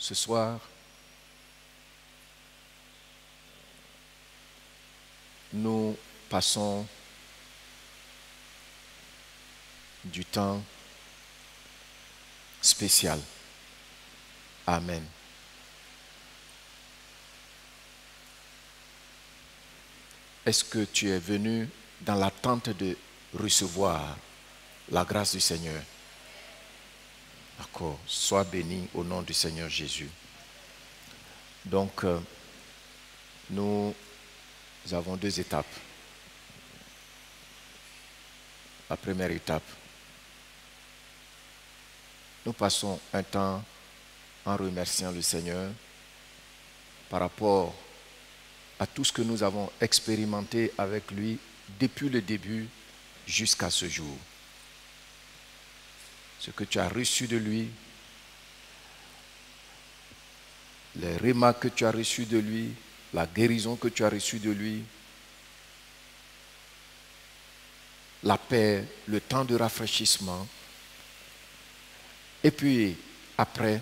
Ce soir, nous passons du temps spécial. Amen. Est-ce que tu es venu dans l'attente de recevoir la grâce du Seigneur? D'accord. Sois béni au nom du Seigneur Jésus. Donc, nous avons deux étapes. La première étape, nous passons un temps en remerciant le Seigneur par rapport à tout ce que nous avons expérimenté avec lui depuis le début jusqu'à ce jour. Ce que tu as reçu de lui, les remarques que tu as reçues de lui, la guérison que tu as reçue de lui, la paix, le temps de rafraîchissement. Et puis après,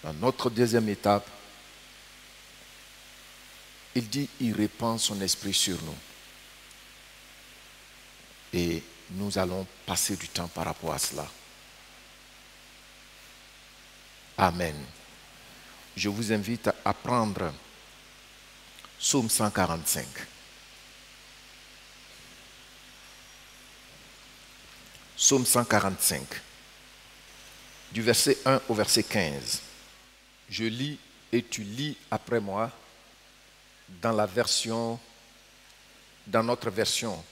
dans notre deuxième étape, il dit, il répand son esprit sur nous. Et nous allons passer du temps par rapport à cela. Amen. Je vous invite à prendre Psaume 145. Psaume 145, du verset 1 au verset 15. Je lis et tu lis après moi dans notre version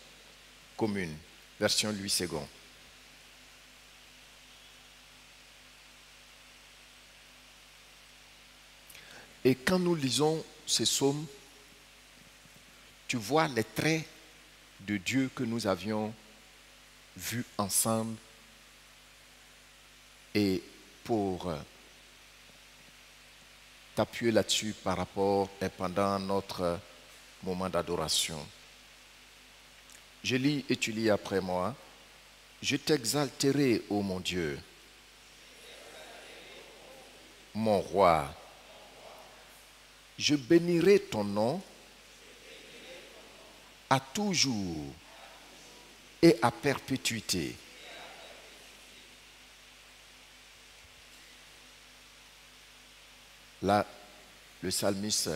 commune, version Louis II. Et quand nous lisons ces psaumes, tu vois les traits de Dieu que nous avions vus ensemble. Et pour t'appuyer là-dessus par rapport et pendant notre moment d'adoration. Je lis et tu lis après moi. Je t'exalterai, ô mon Dieu, mon roi. Je bénirai ton nom à toujours et à perpétuité. Là, le psalmiste,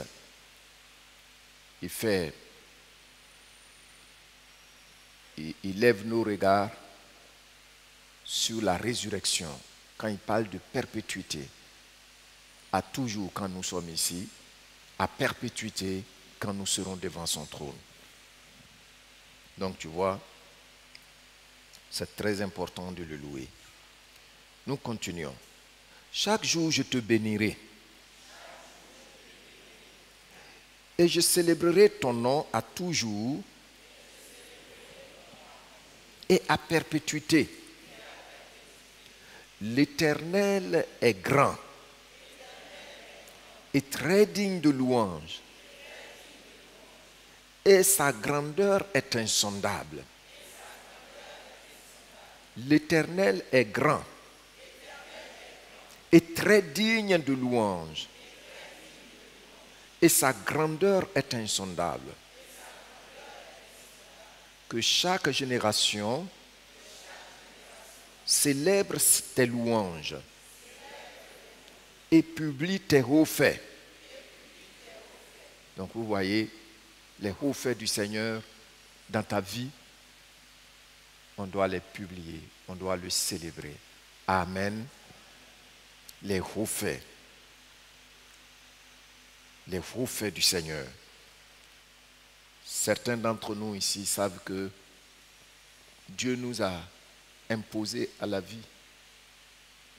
il lève nos regards sur la résurrection. Quand il parle de perpétuité, à toujours quand nous sommes ici, à perpétuité quand nous serons devant son trône. Donc tu vois, c'est très important de le louer. Nous continuons. Chaque jour je te bénirai et je célébrerai ton nom à toujours et à perpétuité. L'Éternel est grand et très digne de louange, et sa grandeur est insondable. L'Éternel est grand et très digne de louange, et sa grandeur est insondable. Que chaque génération célèbre tes louanges et publie tes hauts faits. Donc vous voyez les hauts faits du Seigneur dans ta vie, on doit les publier, on doit le célébrer. Amen. Les hauts faits. Les hauts faits du Seigneur. Certains d'entre nous ici savent que Dieu nous a imposé à la vie.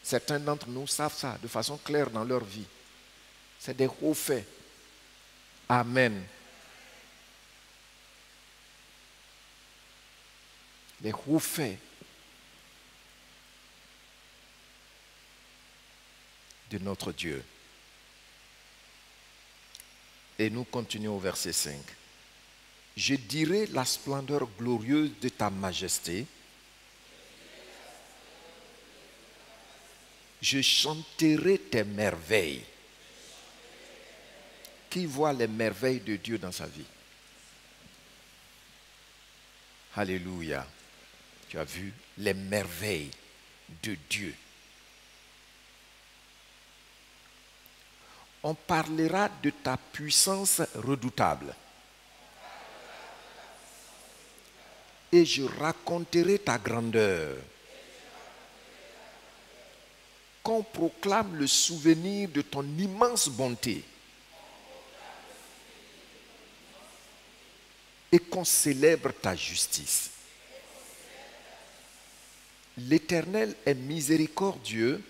Certains d'entre nous savent ça de façon claire dans leur vie. C'est des hauts faits. Amen. Les hauts faits de notre Dieu. Et nous continuons au verset 5. Je dirai la splendeur glorieuse de ta majesté Je chanterai tes merveilles. Qui voit les merveilles de Dieu dans sa vie? Alléluia. Tu as vu les merveilles de Dieu. On parlera de ta puissance redoutable. Et je raconterai ta grandeur. Qu'on proclame le souvenir de ton immense bonté. Et qu'on célèbre ta justice. L'Éternel est miséricordieux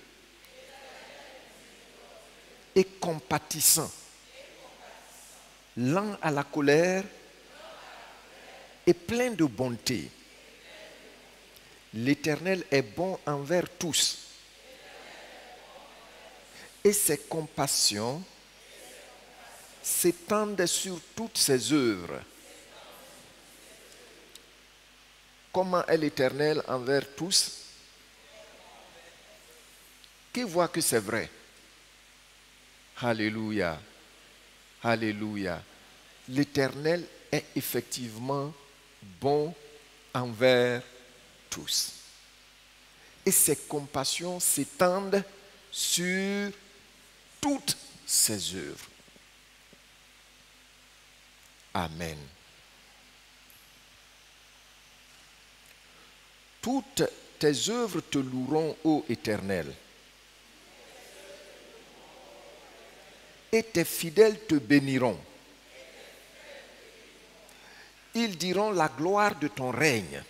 et compatissant, lent à la colère et plein de bonté. L'Éternel est bon envers tous et ses compassions s'étendent sur toutes ses œuvres. Comment est l'Éternel envers tous? Qui voit que c'est vrai? Alléluia. Alléluia. L'Éternel est effectivement bon envers tous. Et ses compassions s'étendent sur toutes ses œuvres. Amen. Toutes tes œuvres te loueront, ô Éternel. Et tes fidèles te béniront. Ils diront la gloire de ton règne.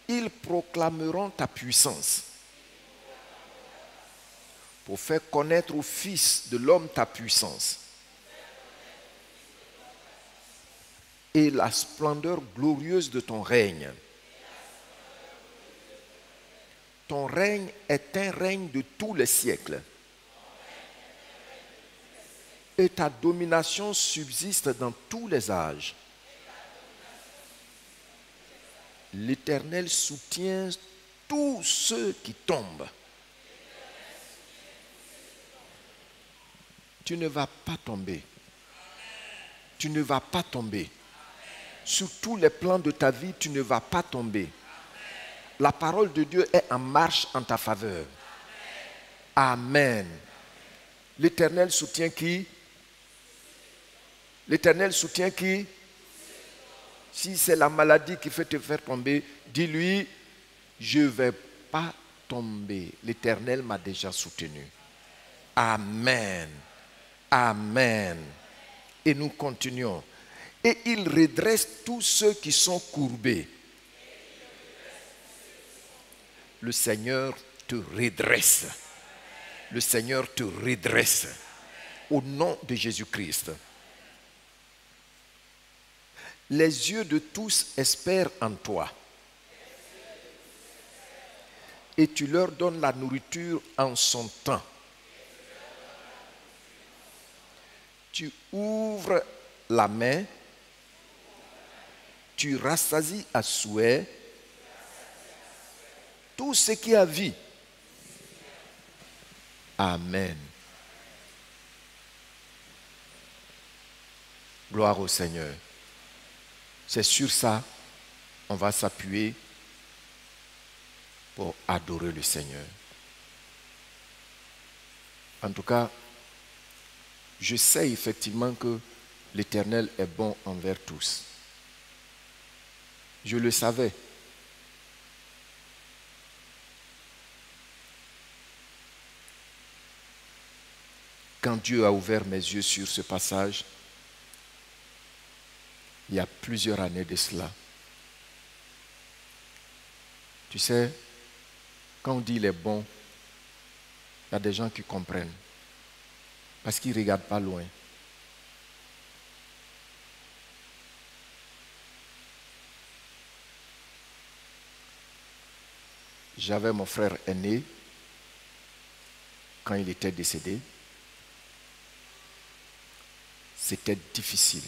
Ils proclameront ta puissance pour faire connaître au Fils de l'homme ta puissance et la splendeur glorieuse de ton règne. Ton règne est un règne de tous les siècles. Et ta domination subsiste dans tous les âges. L'Éternel soutient tous ceux qui tombent. Tu ne vas pas tomber. Tu ne vas pas tomber. Sur tous les plans de ta vie, tu ne vas pas tomber. La parole de Dieu est en marche en ta faveur. Amen. L'Éternel soutient qui? L'Éternel soutient qui? Si c'est la maladie qui fait te faire tomber, dis-lui, je ne vais pas tomber. L'Éternel m'a déjà soutenu. Amen. Amen. Et nous continuons. Et il redresse tous ceux qui sont courbés. Le Seigneur te redresse. Le Seigneur te redresse. Au nom de Jésus-Christ. Les yeux de tous espèrent en toi. Et tu leur donnes la nourriture en son temps. Tu ouvres la main, tu rassasies à souhait tout ce qui a vie. Amen. Gloire au Seigneur. C'est sur ça, on va s'appuyer pour adorer le Seigneur. En tout cas, je sais effectivement que l'Éternel est bon envers tous. Je le savais. Quand Dieu a ouvert mes yeux sur ce passage, il y a plusieurs années de cela. Tu sais, quand on dit il est bon, il y a des gens qui comprennent. Parce qu'ils ne regardent pas loin. J'avais mon frère aîné, quand il était décédé, c'était difficile.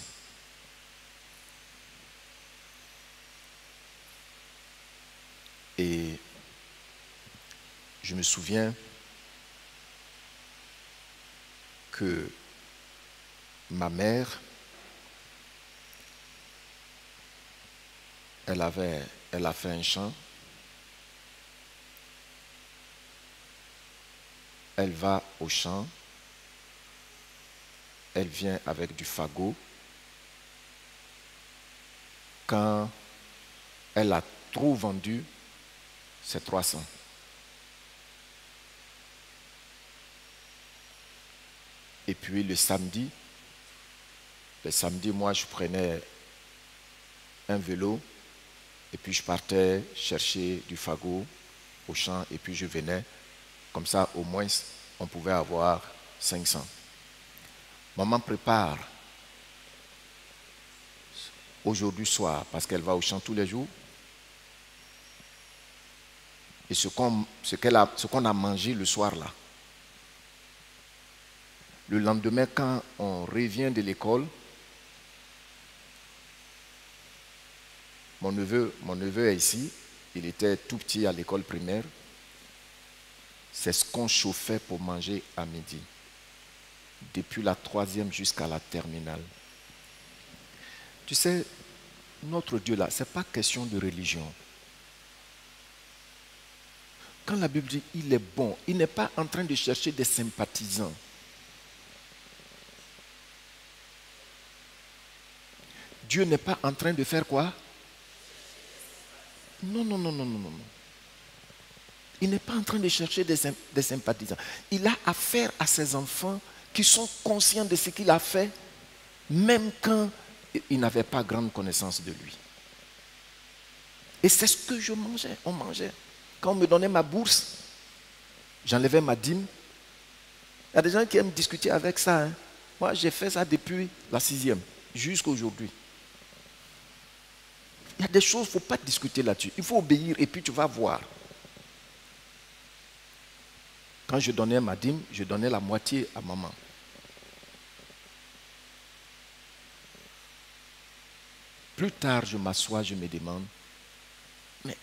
Et Je me souviens que ma mère, elle a fait un champ. Elle va au champ. Elle vient avec du fagot. Quand elle a trop vendu, c'est 300. Et puis le samedi, moi, je prenais un vélo et puis je partais chercher du fagot au champ et puis je venais. Comme ça, au moins, on pouvait avoir 500. Maman prépare aujourd'hui soir, parce qu'elle va au champ tous les jours. Et ce qu'on a mangé le soir là. Le lendemain, quand on revient de l'école, mon neveu est ici. Il était tout petit à l'école primaire. C'est ce qu'on chauffait pour manger à midi. Depuis la 3e jusqu'à la terminale. Tu sais, notre Dieu là, ce n'est pas question de religion. Quand la Bible dit il est bon, il n'est pas en train de chercher des sympathisants. Dieu n'est pas en train de faire quoi? Non. Il n'est pas en train de chercher des sympathisants. Il a affaire à ses enfants qui sont conscients de ce qu'il a fait, même quand il n'avait pas grande connaissance de lui. Et c'est ce que je mangeais. On mangeait. Quand on me donnait ma bourse, j'enlevais ma dîme. Il y a des gens qui aiment discuter avec ça. Hein. Moi, j'ai fait ça depuis la 6e, jusqu'à aujourd'hui. Il y a des choses, il ne faut pas discuter là-dessus. Il faut obéir et puis tu vas voir. Quand je donnais ma dîme, je donnais la moitié à maman. Plus tard, je m'assois, je me demande, mais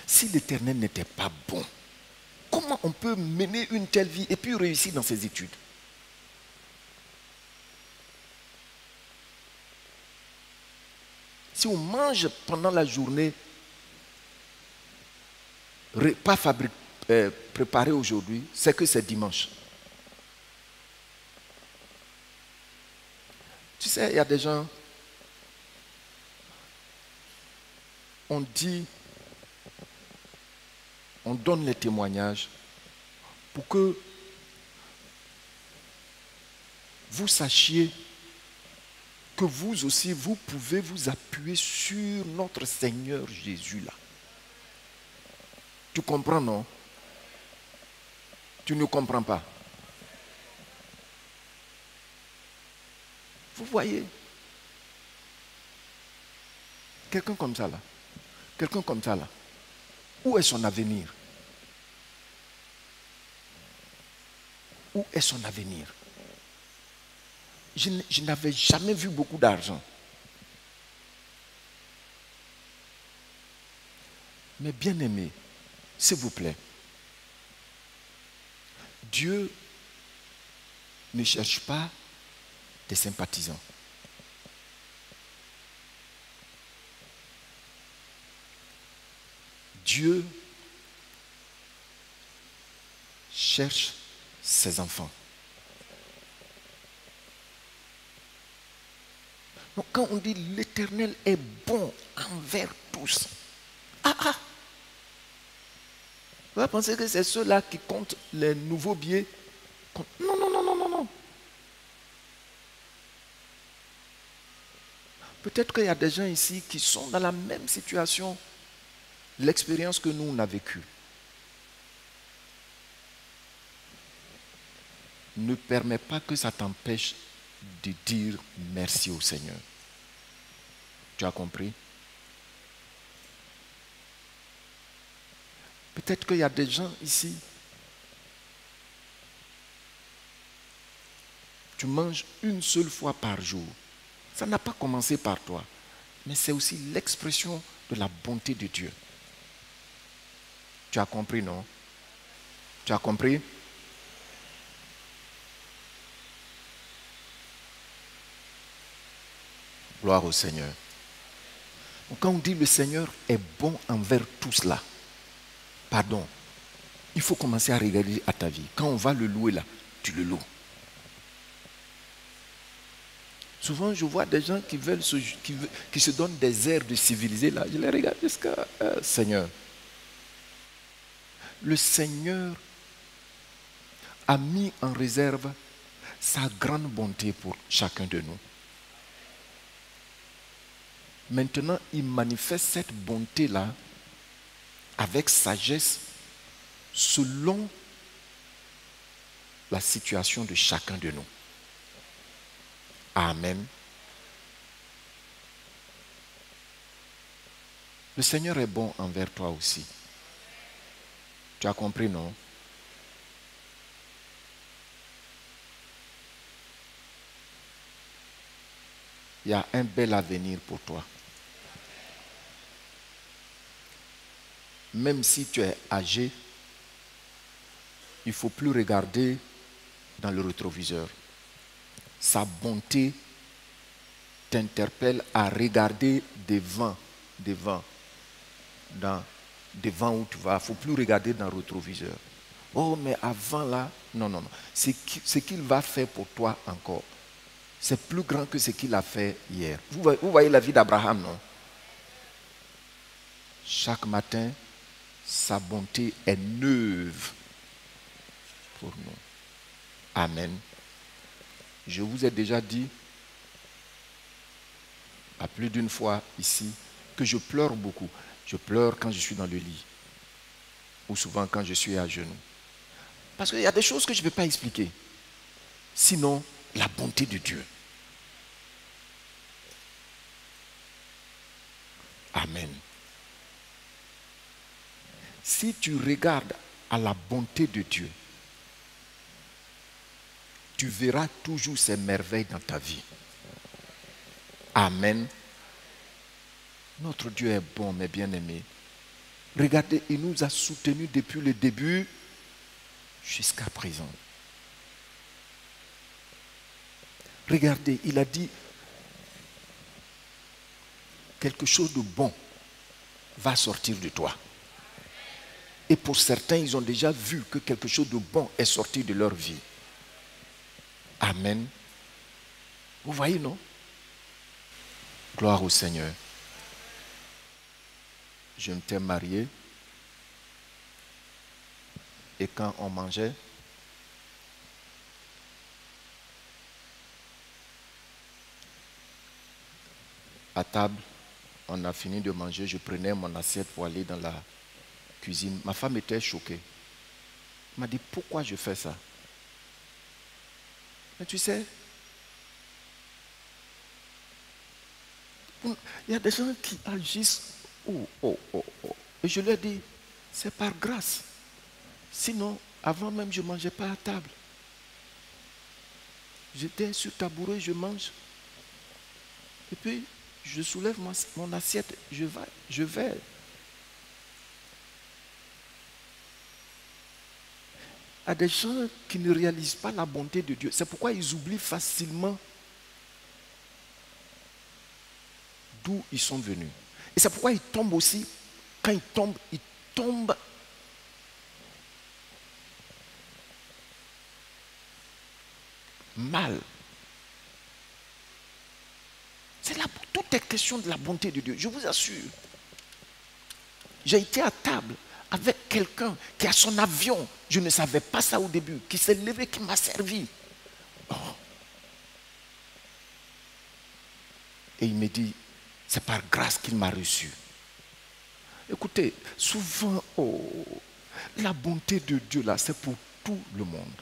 si l'Éternel n'était pas bon, comment on peut mener une telle vie et puis réussir dans ses études? Si on mange pendant la journée, pas préparé aujourd'hui, c'est que c'est dimanche. Tu sais, il y a des gens, on dit, on donne les témoignages pour que vous sachiez que vous aussi, vous pouvez vous appuyer sur notre Seigneur Jésus là. Tu comprends, non? Tu ne comprends pas. Vous voyez? Quelqu'un comme ça là. Quelqu'un comme ça là. Où est son avenir? Où est son avenir? Je n'avais jamais vu beaucoup d'argent. Mais bien aimé, s'il vous plaît, Dieu ne cherche pas des sympathisants. Dieu cherche ses enfants. Donc quand on dit l'Éternel est bon envers tous, vous pensez que c'est ceux-là qui comptent les nouveaux billets? Non. Peut-être qu'il y a des gens ici qui sont dans la même situation, l'expérience que nous on a vécue. Ne permet pas que ça t'empêche de dire merci au Seigneur. Tu as compris? Peut-être qu'il y a des gens ici, tu manges une seule fois par jour. Ça n'a pas commencé par toi, mais c'est aussi l'expression de la bonté de Dieu. Tu as compris, non? Tu as compris? Gloire au Seigneur. Donc, quand on dit le Seigneur est bon envers tout cela, pardon, il faut commencer à regarder à ta vie. Quand on va le louer là, tu le loues. Souvent, je vois des gens qui se donnent des airs de civilisés là. Je les regarde jusqu'à Seigneur. Le Seigneur a mis en réserve sa grande bonté pour chacun de nous. Maintenant, il manifeste cette bonté-là avec sagesse selon la situation de chacun de nous. Amen. Le Seigneur est bon envers toi aussi. Tu as compris, non? Il y a un bel avenir pour toi. Même si tu es âgé, il ne faut plus regarder dans le rétroviseur. Sa bonté t'interpelle à regarder devant où tu vas. Il ne faut plus regarder dans le rétroviseur. Oh, mais avant là, non. Ce qu'il va faire pour toi encore, c'est plus grand que ce qu'il a fait hier. Vous voyez la vie d'Abraham, non? Chaque matin, sa bonté est neuve pour nous. Amen. Je vous ai déjà dit, à plus d'une fois ici, que je pleure beaucoup. Je pleure quand je suis dans le lit, ou souvent quand je suis à genoux. Parce qu'il y a des choses que je ne peux pas expliquer. Sinon, la bonté de Dieu. Amen. Si tu regardes à la bonté de Dieu, tu verras toujours ces merveilles dans ta vie. Amen. Notre Dieu est bon, mes bien-aimés. Regardez, il nous a soutenus depuis le début jusqu'à présent. Regardez, il a dit quelque chose de bon va sortir de toi. Et pour certains, ils ont déjà vu que quelque chose de bon est sorti de leur vie. Amen. Vous voyez, non? Gloire au Seigneur. Je m'étais marié. Et quand on mangeait, à table, on a fini de manger, je prenais mon assiette pour aller dans la cuisine. Ma femme était choquée. Elle m'a dit, pourquoi je fais ça? Mais tu sais, il y a des gens qui agissent. Et je leur dis, c'est par grâce. Sinon, avant même, je ne mangeais pas à table. J'étais sur tabouret, je mange. Et puis, je soulève mon assiette, je vais. Il y a des gens qui ne réalisent pas la bonté de Dieu. C'est pourquoi ils oublient facilement d'où ils sont venus. Et c'est pourquoi ils tombent aussi. Quand ils tombent mal. Tout est question de la bonté de Dieu. Je vous assure. J'ai été à table avec quelqu'un qui a son avion. Je ne savais pas ça au début. Qui s'est levé, qui m'a servi. Oh. Et il me dit, c'est par grâce qu'il m'a reçu. Écoutez, souvent, la bonté de Dieu là, c'est pour tout le monde.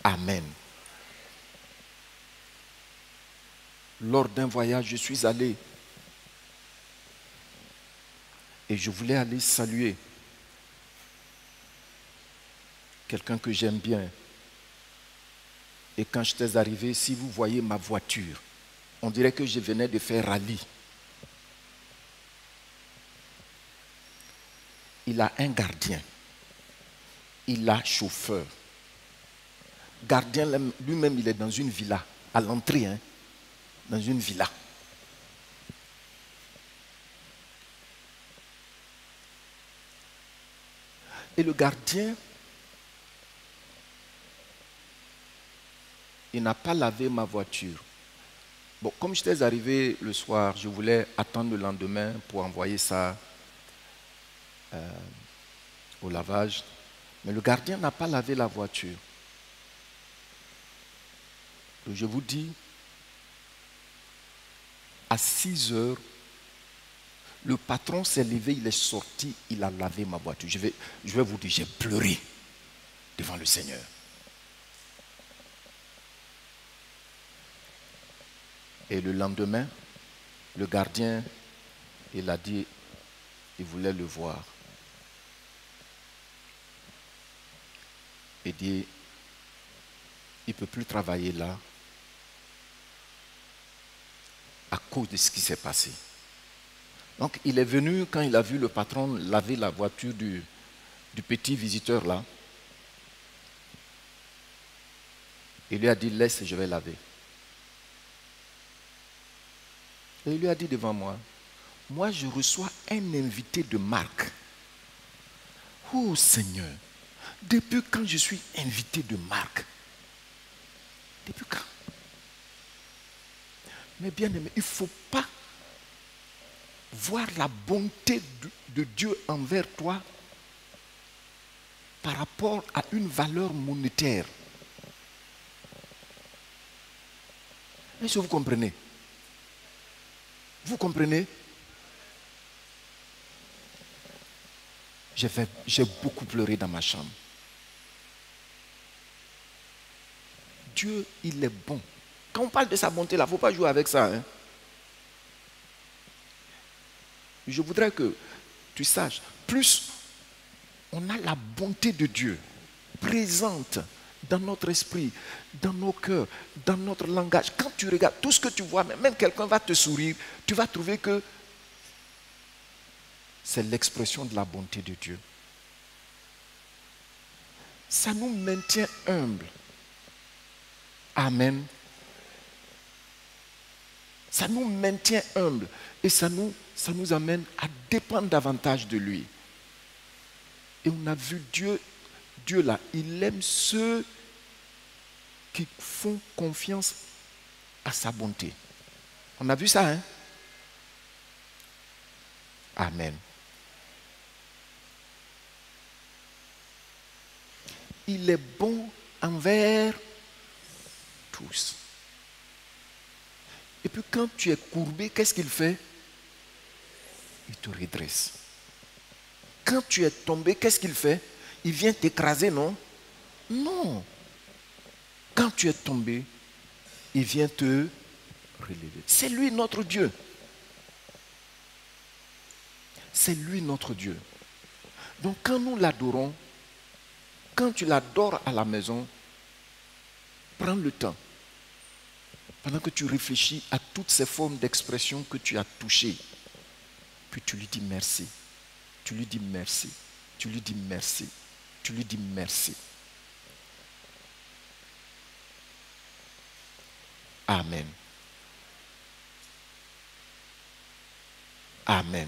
Amen. Lors d'un voyage, je suis allé et je voulais aller saluer quelqu'un que j'aime bien. Et quand j'étais arrivé, si vous voyez ma voiture, on dirait que je venais de faire rallye. Il a un gardien. il a chauffeur. Gardien lui-même, il est dans une villa, à l'entrée, hein, dans une villa. Et le gardien, il n'a pas lavé ma voiture. Bon, comme j'étais arrivé le soir, je voulais attendre le lendemain pour envoyer ça au lavage. Mais le gardien n'a pas lavé la voiture. Donc je vous dis, à 6 heures, le patron s'est levé, il est sorti, il a lavé ma voiture. Je vais vous dire, j'ai pleuré devant le Seigneur. Et le lendemain, le gardien, il a dit, il voulait le voir. Il dit, il ne peut plus travailler là à cause de ce qui s'est passé. Donc il est venu quand il a vu le patron laver la voiture du petit visiteur là. Il lui a dit, laisse, je vais laver. Et il lui a dit devant moi, moi je reçois un invité de marque. Oh Seigneur, depuis quand je suis invité de marque? Depuis quand? Mais bien aimé, il ne faut pas voir la bonté de Dieu envers toi par rapport à une valeur monétaire. Est-ce que vous comprenez? Vous comprenez? J'ai beaucoup pleuré dans ma chambre. Dieu, il est bon. Quand on parle de sa bonté, là, il ne faut pas jouer avec ça. Hein? Je voudrais que tu saches, plus on a la bonté de Dieu présente dans notre esprit, dans nos cœurs, dans notre langage. Quand tu regardes tout ce que tu vois, même quelqu'un va te sourire, tu vas trouver que c'est l'expression de la bonté de Dieu. Ça nous maintient humbles. Amen. Ça nous maintient humbles et ça nous amène à dépendre davantage de lui. Et on a vu Dieu là, il aime ceux qui font confiance à sa bonté. On a vu ça, hein? Amen. Il est bon envers tous. Et puis quand tu es courbé, qu'est-ce qu'il fait? Il te redresse. Quand tu es tombé, qu'est-ce qu'il fait? Il vient t'écraser, non? Non. Quand tu es tombé, il vient te relever. C'est lui notre Dieu. C'est lui notre Dieu. Donc quand nous l'adorons, quand tu l'adores à la maison, prends le temps. Pendant que tu réfléchis à toutes ces formes d'expression que tu as touchées, puis tu lui dis merci. Tu lui dis merci. Tu lui dis merci. Tu lui dis merci. Amen. Amen.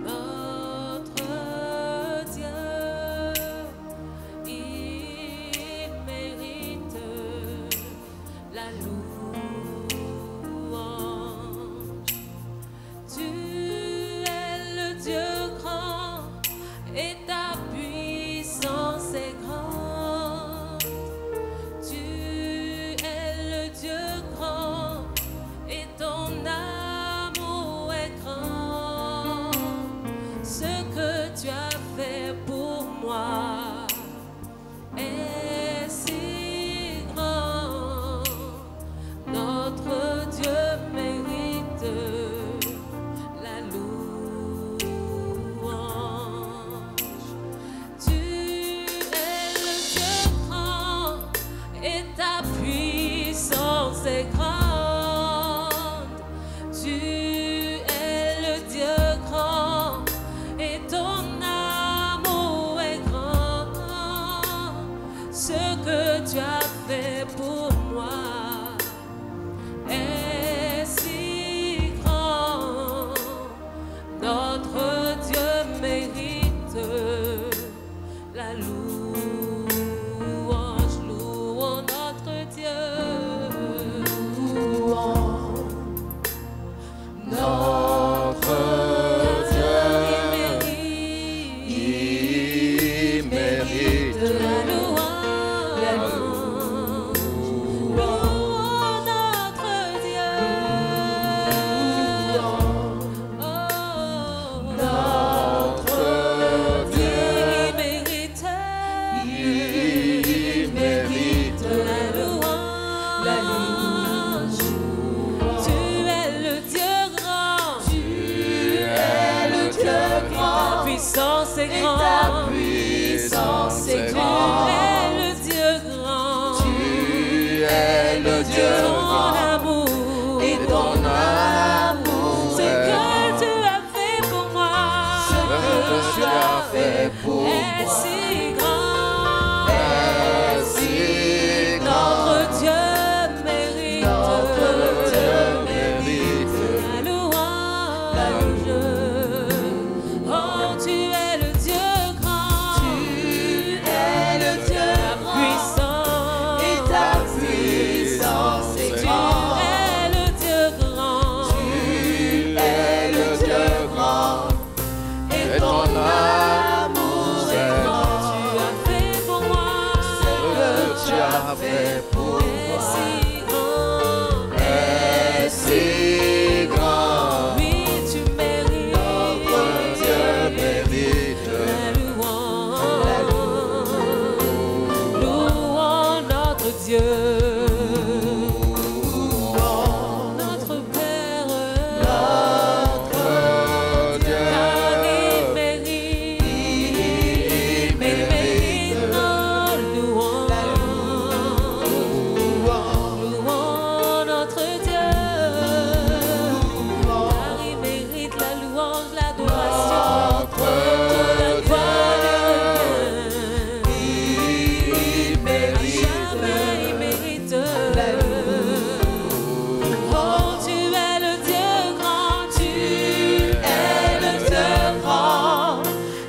Notre tu as fait pour moi est si grand. Notre Dieu mérite la louange, louons notre Dieu. Louons notre Dieu, il mérite la louange. Louons notre Dieu. Notre Dieu, il mérite la louange. Tu es le Dieu grand. Tu es le Dieu grand. Ta puissance est grande. Ta puissance est grande. Tu es le Dieu grand. Tu es le Dieu grand. Et ton amour. Ce que tu as fait pour moi. Ce que tu as fait pour moi. Est si grand. Est si grand. Notre Dieu mérite. Notre Dieu mérite la louange. Oh, tu es le Dieu grand. Tu es le Dieu grand. Et ta puissance est grande. Tu es le Dieu grand. Tu es le Dieu grand. Et ton amour est grand. Tu as fait pour moi ce que tu as fait pour moi. Est si grand. Oui, tu mérites. Notre Dieu mérite la louange. Louons notre Dieu. Notre Père. Notre Dieu. Car il mérite nos louanges. Louons notre Dieu. Car il mérite la louange, l'adoration. Toute la gloire lui revient. Jamais il mérite la louange. Oh, tu es le Dieu grand. Tu es le Dieu grand.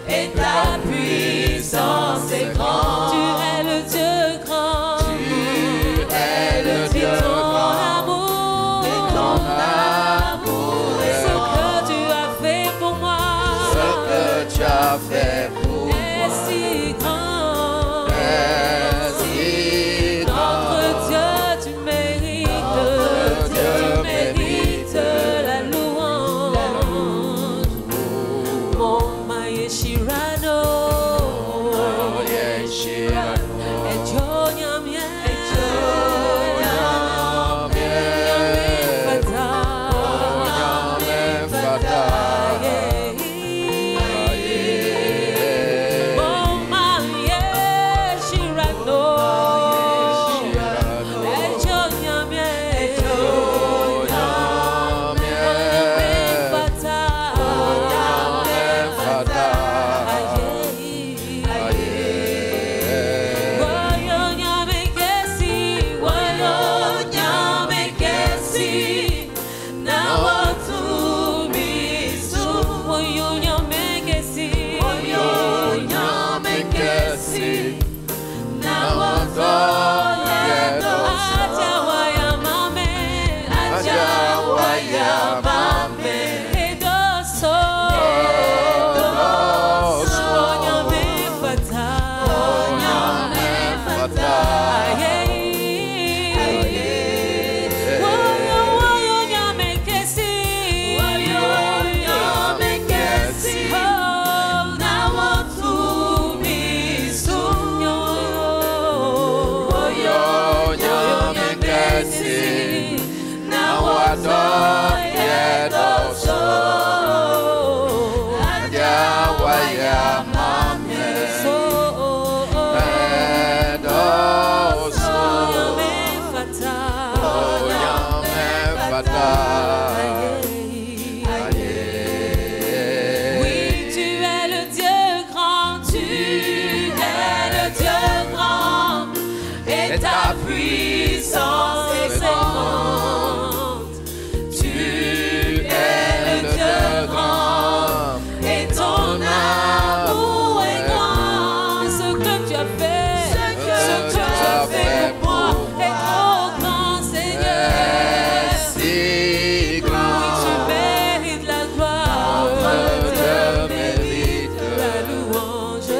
Et ta puissance est grande. Tu es le Dieu grand. Tu es le Dieu grand. Et ton amour est ce que tu as fait pour moi. Ce que tu as fait pour moi est si grand. Est si grand. Notre Dieu, tu mérites. Notre Dieu, tu mérites la louange. Mon Maye Shirano. Et ta puissance est grande. Tu es le Dieu grand et ton amour est grand. Ce que tu as fait, ce que tu as fait pour moi est trop grand, Seigneur. Si Oui, grand, tu mérites la gloire, je mérite la louange.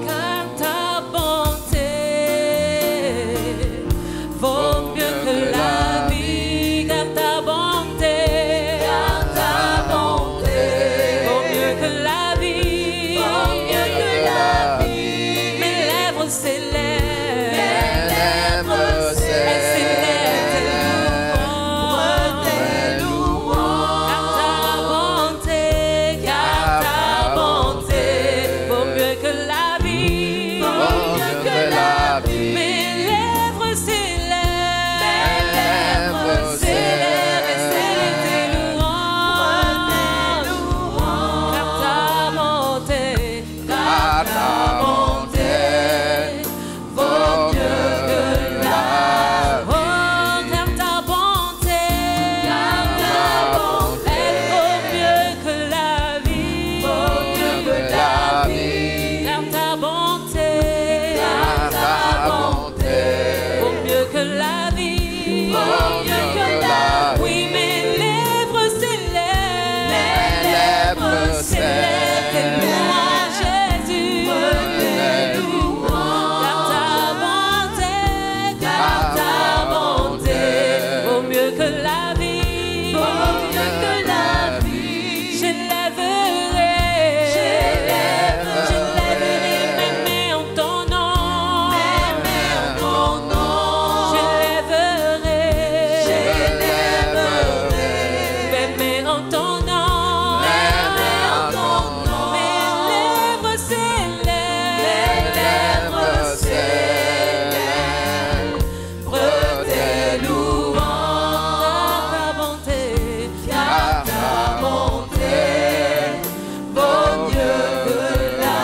Car ta bonté vaut mieux que la vie, car ta bonté vaut mieux que la vie, Mes lèvres s'élèvent, elles s'élèvent tes louanges. Car ta bonté vaut mieux que la vie, Mes lèvres s'élèvent, elles s'élèvent tes louanges. Car ta bonté vaut mieux que la vie. Oh, car ta bonté, elle vaut mieux que la vie, Car ta bonté vaut mieux que la vie, Oui, mes lèvres s'élèvent, tes louanges, Jésus. Car ta bonté vaut mieux que la vie, J'élèverai mes mains en ton nom, J'élèverai mes mains en ton nom, Mes lèvres s'élèvent, tes louanges. Car ta bonté vaut mieux que la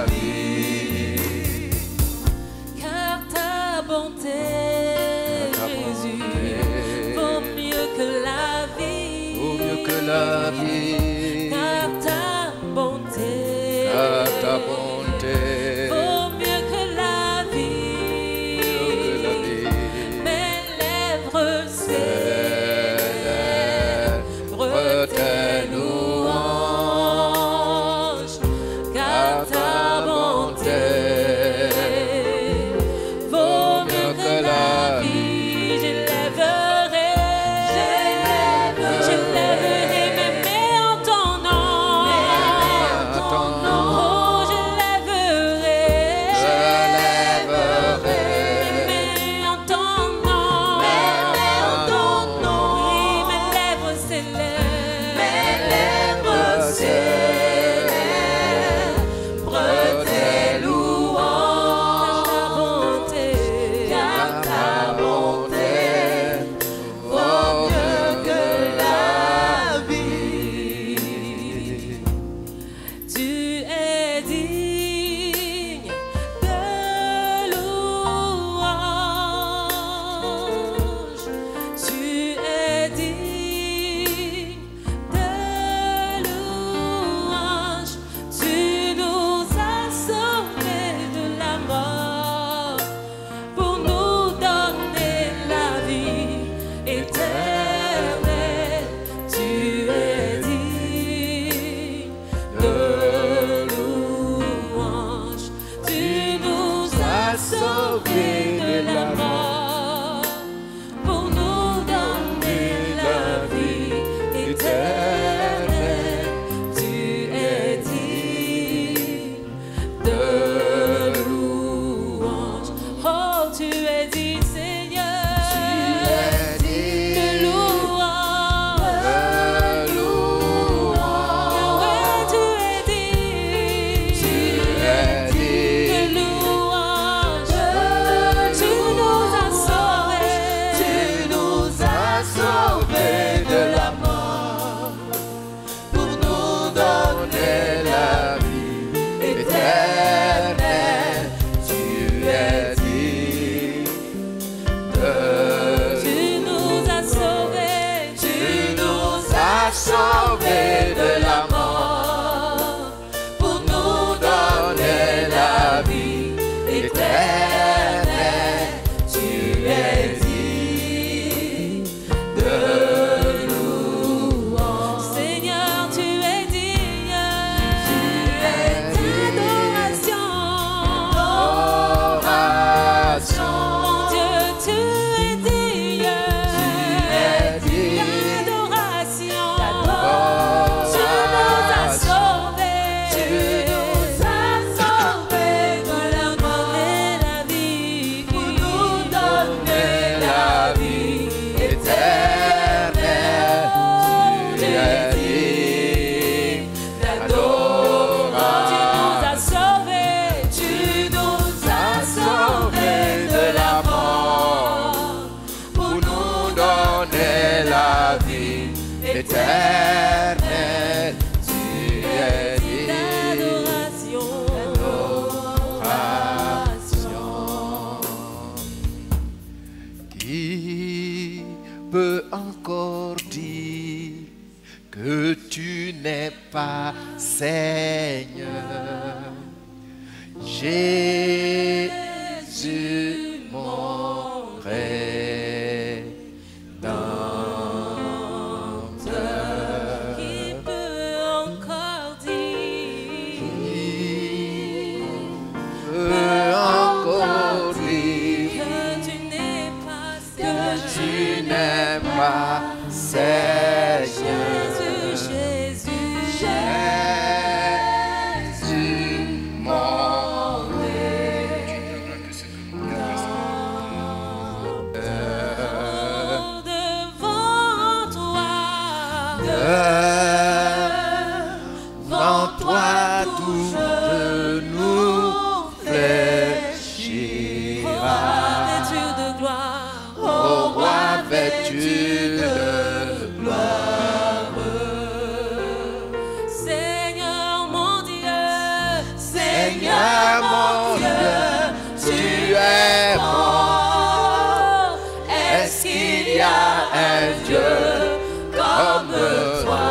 vie. Car ta bonté, Jésus, vaut mieux que la vie. Car ta bonté vaut mieux que la vie. Mes lèvres célèbrent tes louanges. Car ta bonté vaut mieux que la vie. J'élèverai mes mains en ton nom. Oh, j'élèverai mes mains en ton nom. Oui, mes lèvres s'élèvent, tes louanges. Car ta bonté vaut mieux que la vie. Tu es digne de louange. Tu es digne de louange. Tu nous as sauvés de la mort pour nous donner la vie éternelle. Tu es digne de louange. Tu nous as sauvés de la mort pour nous donner la vie éternelle. Tu es digne de louange. Oh, tu es digne, Seigneur, de louange. Yahweh, tu es digne de louange. éternel, tu es digne de louange. Seigneur, tu es digne d'adoration. Mon Dieu, tu es digne d'adoration. Tu nous as sauvés. Tu nous as sauvés de la mort et la vie. Pour nous donner la vie Éternel, tu es digne d'adoration. Tu nous as sauvés. Tu nous as sauvés de la mort. pour nous donner la vie éternelle. Tu es digne d'adoration. Qui peut encore dire que tu n'es pas Seigneur? Jésus, mon Rédempteur. Qui peut encore dire Peut encore dire que tu n'es pas que tu Seigneur? n'es pas Seigneur. Jésus, Jésus, mon devant toi, devant toi tout genou fléchira. vêtu de gloire, Ô roi vêtu de gloire, Seigneur mon Dieu, Seigneur mon Dieu, tu es bon. Est-ce qu'il y a un Dieu comme toi,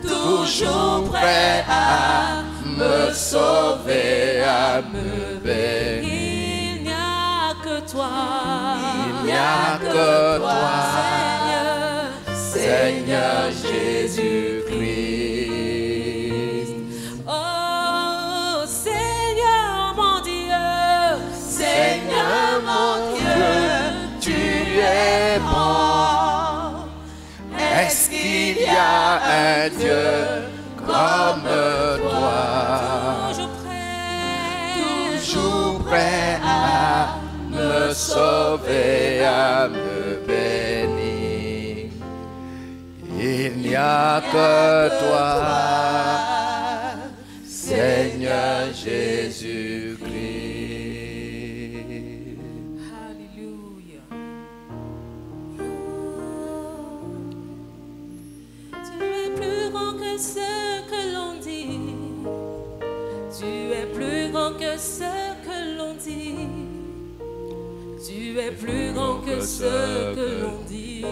toujours prêt à me sauver, à me bénir? Il n'y a que toi, Il n'y a que toi, Seigneur Jésus-Christ. Oh Seigneur mon Dieu, Seigneur mon Dieu, tu es bon. Est-ce qu'il y a un Dieu comme toi, toujours prêt à me sauver, à me bénir? Il n'y a que toi, Seigneur Jésus-Christ. Alléluia. Tu es plus grand que ce que l'on dit. Tu es plus grand que ce que l'on dit. Tu es plus grand que ce que l'on dit.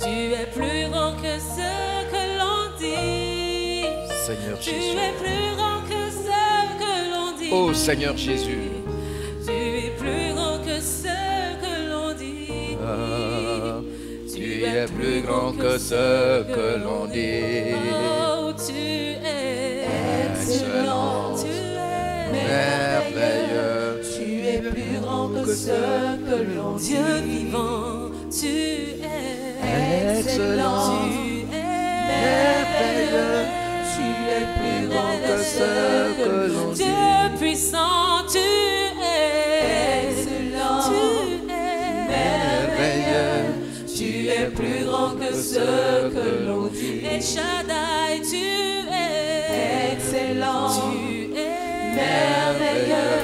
Tu es plus grand que ce que l'on dit. Seigneur Tu Jésus. es plus grand que ce que l'on dit. Oh Seigneur Jésus. Tu es plus grand que ce que l'on dit. Tu es plus grand que ce que l'on dit. Oh, tu es excellent. Tu es Merveilleux. Tu es plus grand que ce que l'on dit. Dieu vivant. Tu es excellent. Tu es merveilleux. Tu es plus grand que ce que l'on dit. Dieu puissant. Tu es excellent. Tu es merveilleux. Tu es plus grand que ce que l'on dit. Et Shaddai, tu es excellent. Tu es merveilleux.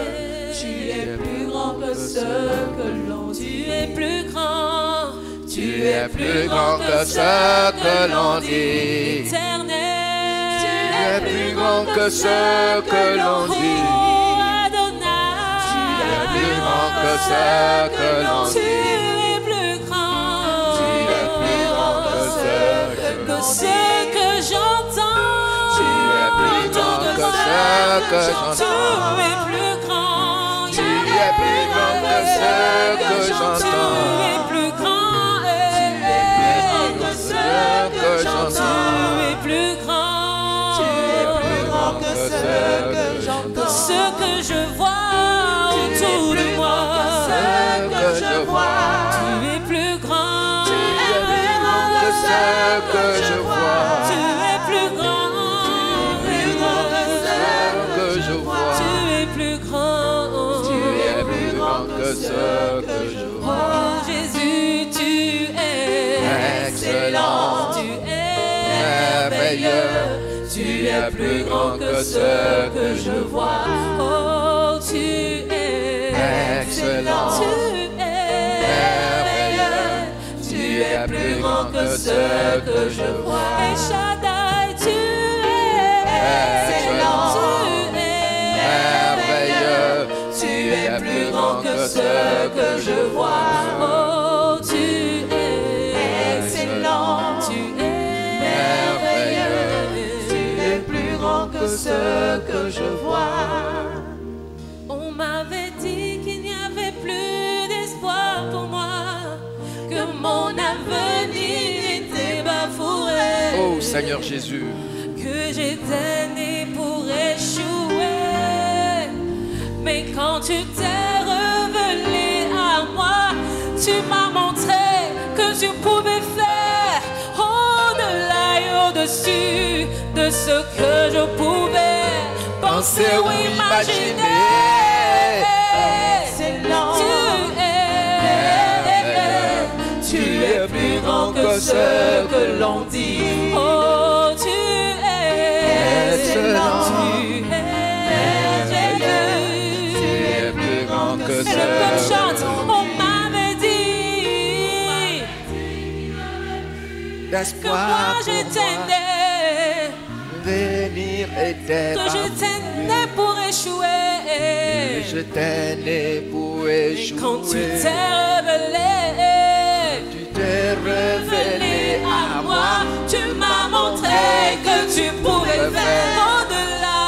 Tu es plus grand que ce que l'on dit. Tu es plus grand. Tu es plus grand que ce que l'on dit. Éternel. Tu es plus grand que ce que l'on dit. Tu es plus grand que ce que l'on dit. Tu es plus grand. Tu es plus grand que ce que que ce que j'entends. Tu es plus grand que ce que Tu j'entends. es plus grand. Tu es plus grand que ce que Tu j'entends. es plus grand. Que ce que j'entends. Tu es plus grand. Tu es plus grand que ce que j'entends. Ce que je vois autour de moi. Ce que je vois. Tu es plus grand. Tu es plus grand que ce que je vois. Tu es plus grand. Plus grand que ce Que je vois. Tu es plus grand. Tu es plus grand que ce que je vois. Oh Jésus, tu es Excellent. Tu es Merveilleux. Tu es plus grand que ce que je vois. Oh, tu es Excellent. Tu es Merveilleux. Tu es plus grand que ce que je vois. Et Shaddai, tu es Excellent. Tu es Merveilleux. Tu es plus grand que ce que je vois. Oh, tu es excellent. Tu es merveilleux. Tu es plus grand que ce que je vois. On m'avait dit qu'il n'y avait plus d'espoir pour moi, que mon avenir était bafoué, Oh Seigneur Jésus. que j'étais né pour échouer. Mais quand tu t'es révélé à moi, tu m'as montré que je pouvais faire au-delà et au-dessus de ce que je pouvais penser ou imaginer. Excellent. Tu es plus grand que ce que l'on dit. Oh, tu es Excellent. Tu es merveilleux. Tu es plus grand que Et ce le peuple chante. que On m'avait dit que l'espoir moi pour j'étais moi. né, Venir était que j'étais né pour échouer. J'étais né pour échouer. Quand tu t'es révélé, Tu t'es révélé à moi, tu m'as montré que tu pouvais faire au-delà,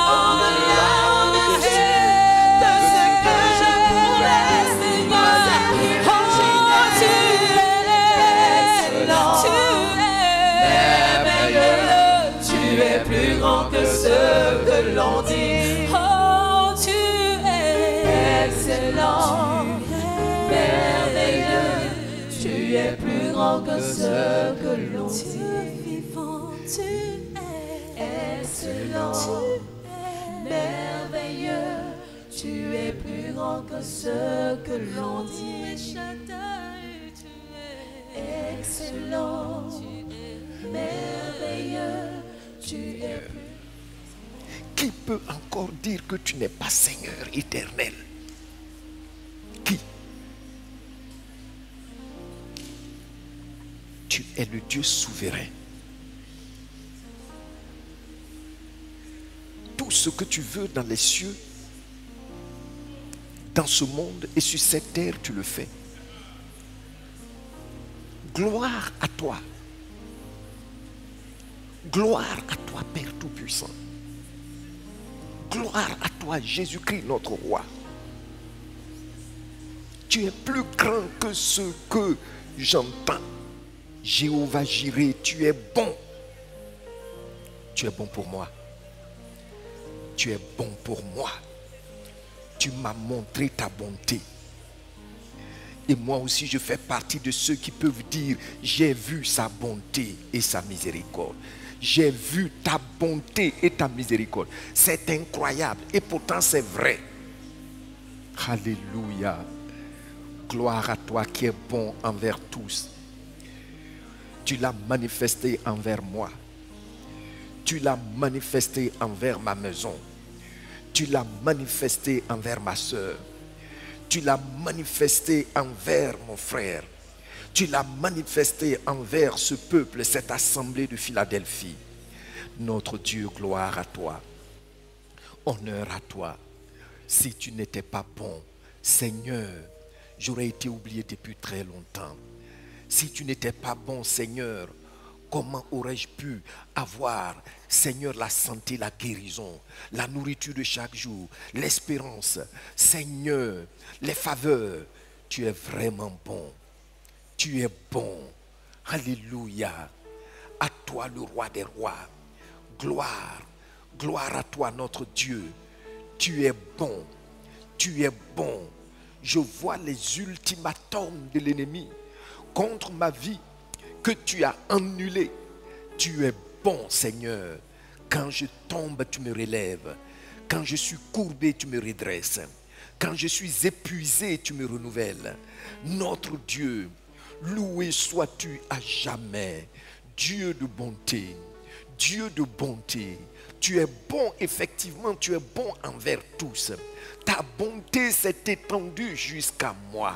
au-dessus de ce que je pouvais, Seigneur. Oh, tu es merveilleux, tu es plus grand que ce que l'on dit. Oh, tu es excellent, merveilleux. Tu es plus grand que ce que l'on dit. Tu es vivant, tu es excellent, tu es merveilleux. Tu es plus grand que ce que l'on dit. Tu es excellent, tu es merveilleux. Tu es plus. Qui peut encore dire que tu n'es pas Seigneur éternel? Qui? Tu es le Dieu souverain. Tout ce que tu veux dans les cieux, dans ce monde et sur cette terre, tu le fais. Gloire à toi. Gloire à toi, Père Tout-Puissant. Gloire à toi, Jésus-Christ, notre roi. Tu es plus grand que ce que j'entends. Jéhovah Jireh, tu es bon. Tu es bon pour moi. Tu es bon pour moi. Tu m'as montré ta bonté. Et moi aussi, je fais partie de ceux qui peuvent dire, j'ai vu sa bonté et sa miséricorde. J'ai vu ta bonté et ta miséricorde. C'est incroyable. Et pourtant, c'est vrai. Alléluia. Gloire à toi qui es bon envers tous. Tu l'as manifesté envers moi. Tu l'as manifesté envers ma maison. Tu l'as manifesté envers ma soeur. Tu l'as manifesté envers mon frère. Tu l'as manifesté envers ce peuple, cette assemblée de Philadelphie. Notre Dieu, gloire à toi. Honneur à toi. Si tu n'étais pas bon, Seigneur, j'aurais été oublié depuis très longtemps. Si tu n'étais pas bon, Seigneur, Comment aurais-je pu avoir, Seigneur, la santé, la guérison, la nourriture de chaque jour, l'espérance, Seigneur, les faveurs? Tu es vraiment bon. Tu es bon. Alléluia. À toi, le roi des rois. Gloire. Gloire à toi, notre Dieu. Tu es bon. Tu es bon. Je vois les ultimatums de l'ennemi contre ma vie que tu as annulés. Tu es bon, Seigneur. Quand je tombe, tu me relèves. Quand je suis courbé, tu me redresses. Quand je suis épuisé, tu me renouvelles. Notre Dieu, loué sois-tu à jamais. Dieu de bonté, Dieu de bonté. Tu es bon, effectivement, tu es bon envers tous. Ta bonté s'est étendue jusqu'à moi.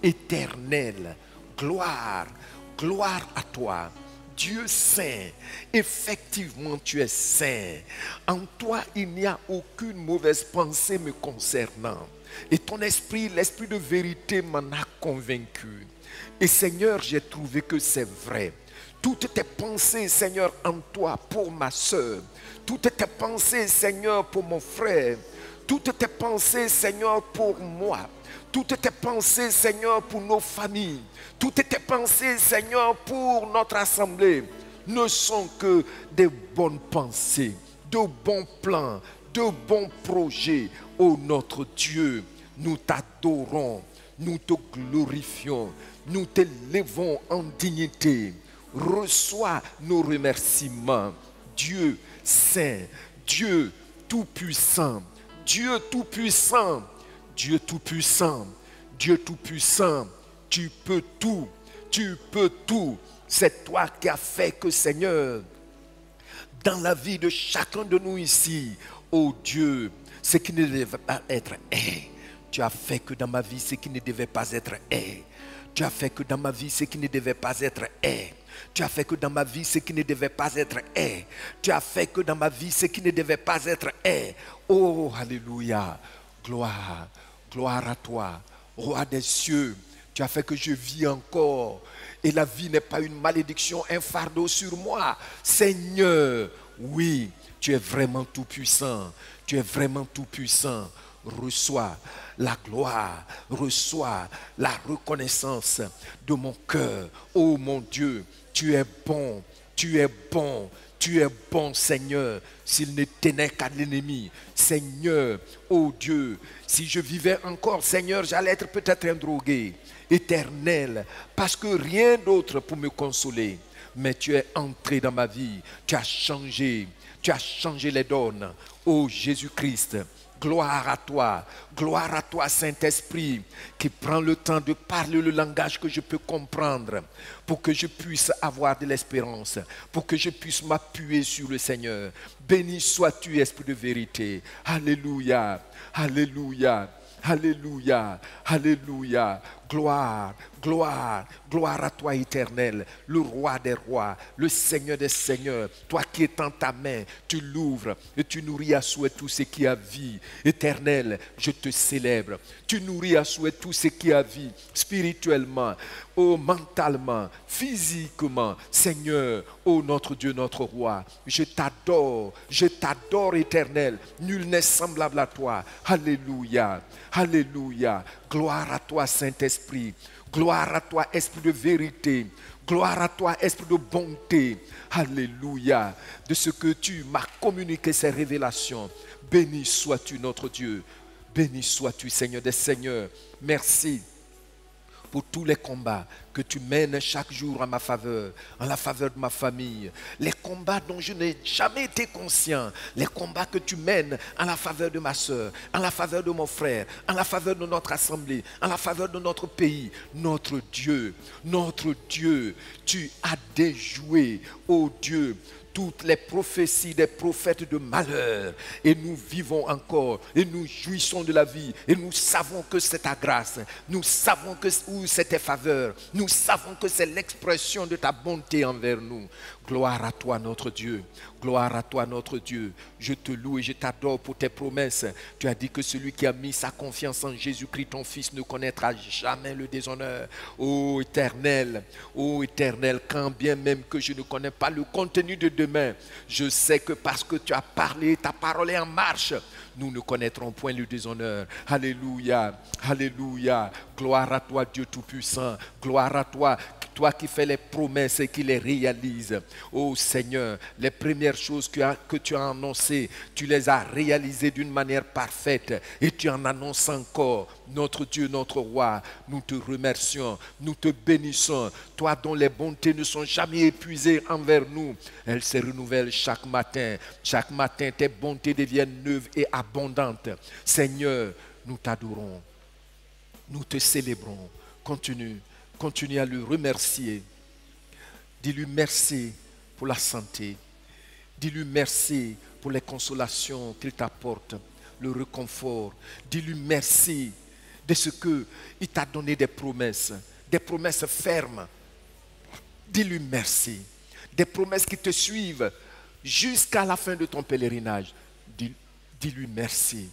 Éternel, gloire, gloire à toi. Dieu saint, effectivement tu es saint. En toi il n'y a aucune mauvaise pensée me concernant. Et ton esprit, l'esprit de vérité m'en a convaincu. Et Seigneur, j'ai trouvé que c'est vrai. Toutes tes pensées, Seigneur, en toi pour ma soeur. Toutes tes pensées, Seigneur, pour mon frère. Toutes tes pensées, Seigneur, pour moi. Toutes tes pensées, Seigneur, pour nos familles. Toutes tes pensées, Seigneur, pour notre assemblée ne sont que des bonnes pensées, de bons plans, de bons projets. Ô notre Dieu, nous t'adorons, nous te glorifions, nous t'élevons en dignité. Reçois nos remerciements. Dieu saint, Dieu tout-puissant, Dieu tout-puissant, Dieu tout-puissant, Dieu tout-puissant, tu peux tout, tu peux tout. C'est toi qui as fait que, Seigneur, dans la vie de chacun de nous ici, oh Dieu, ce qui ne devait pas être est. Tu as fait que dans ma vie, ce qui ne devait pas être est. Tu as fait que dans ma vie, ce qui ne devait pas être est. Tu as fait que dans ma vie, ce qui ne devait pas être est. Tu as fait que dans ma vie, ce qui ne devait pas être est. Oh, alléluia. Gloire, gloire à toi, roi des cieux. Tu as fait que je vis encore. Et la vie n'est pas une malédiction, un fardeau sur moi. Seigneur, oui, tu es vraiment tout puissant. Tu es vraiment tout puissant. Reçois la gloire, reçois la reconnaissance de mon cœur. Oh mon Dieu, tu es bon, tu es bon. Tu es bon, Seigneur, s'il ne tenait qu'à l'ennemi. Seigneur, oh Dieu, si je vivais encore, Seigneur, j'allais être peut-être un drogué. Éternel, parce que rien d'autre pour me consoler. Mais tu es entré dans ma vie, tu as changé les donnes. Oh Jésus-Christ, gloire à toi Saint-Esprit, qui prend le temps de parler le langage que je peux comprendre, pour que je puisse avoir de l'espérance, pour que je puisse m'appuyer sur le Seigneur. Béni sois-tu, Esprit de vérité. Alléluia, alléluia, alléluia, alléluia. Gloire, gloire, gloire à toi éternel, le roi des rois, le Seigneur des seigneurs. Toi qui étends ta main, tu l'ouvres et tu nourris à souhait tout ce qui a vie. Éternel, je te célèbre. Tu nourris à souhait tout ce qui a vie, spirituellement, oh, mentalement, physiquement. Seigneur, oh notre Dieu, notre roi, je t'adore éternel. Nul n'est semblable à toi. Alléluia, alléluia. Gloire à toi Saint-Esprit. Gloire à toi Esprit de vérité. Gloire à toi Esprit de bonté. Alléluia. De ce que tu m'as communiqué ces révélations. Béni sois-tu notre Dieu. Béni sois-tu Seigneur des seigneurs. Merci pour tous les combats que tu mènes chaque jour en ma faveur, en la faveur de ma famille. Les combats dont je n'ai jamais été conscient. Les combats que tu mènes en la faveur de ma soeur, en la faveur de mon frère, en la faveur de notre assemblée, en la faveur de notre pays. Notre Dieu, tu as déjoué, oh Dieu, toutes les prophéties des prophètes de malheur. Et nous vivons encore, et nous jouissons de la vie, et nous savons que c'est ta grâce, nous savons que c'est tes faveurs, nous savons que c'est l'expression de ta bonté envers nous. Gloire à toi notre Dieu, gloire à toi notre Dieu. Je te loue et je t'adore pour tes promesses. Tu as dit que celui qui a mis sa confiance en Jésus-Christ, ton Fils, ne connaîtra jamais le déshonneur. Ô Éternel, quand bien même que je ne connais pas le contenu de demain, je sais que parce que tu as parlé, ta parole est en marche, nous ne connaîtrons point le déshonneur. Alléluia, alléluia. Gloire à toi Dieu Tout-Puissant, gloire à toi, toi qui fais les promesses et qui les réalises. Oh Seigneur, les premières choses que tu as annoncées, tu les as réalisées d'une manière parfaite et tu en annonces encore. Notre Dieu, notre Roi, nous te remercions, nous te bénissons. Toi dont les bontés ne sont jamais épuisées envers nous, elles se renouvellent chaque matin. Chaque matin, tes bontés deviennent neuves et abondantes. Seigneur, nous t'adorons, nous te célébrons. Continue à le remercier. Dis-lui merci pour la santé. Dis-lui merci pour les consolations qu'il t'apporte, le réconfort. Dis-lui merci de ce qu'il t'a donné des promesses fermes. Dis-lui merci. Des promesses qui te suivent jusqu'à la fin de ton pèlerinage. Dis-lui merci.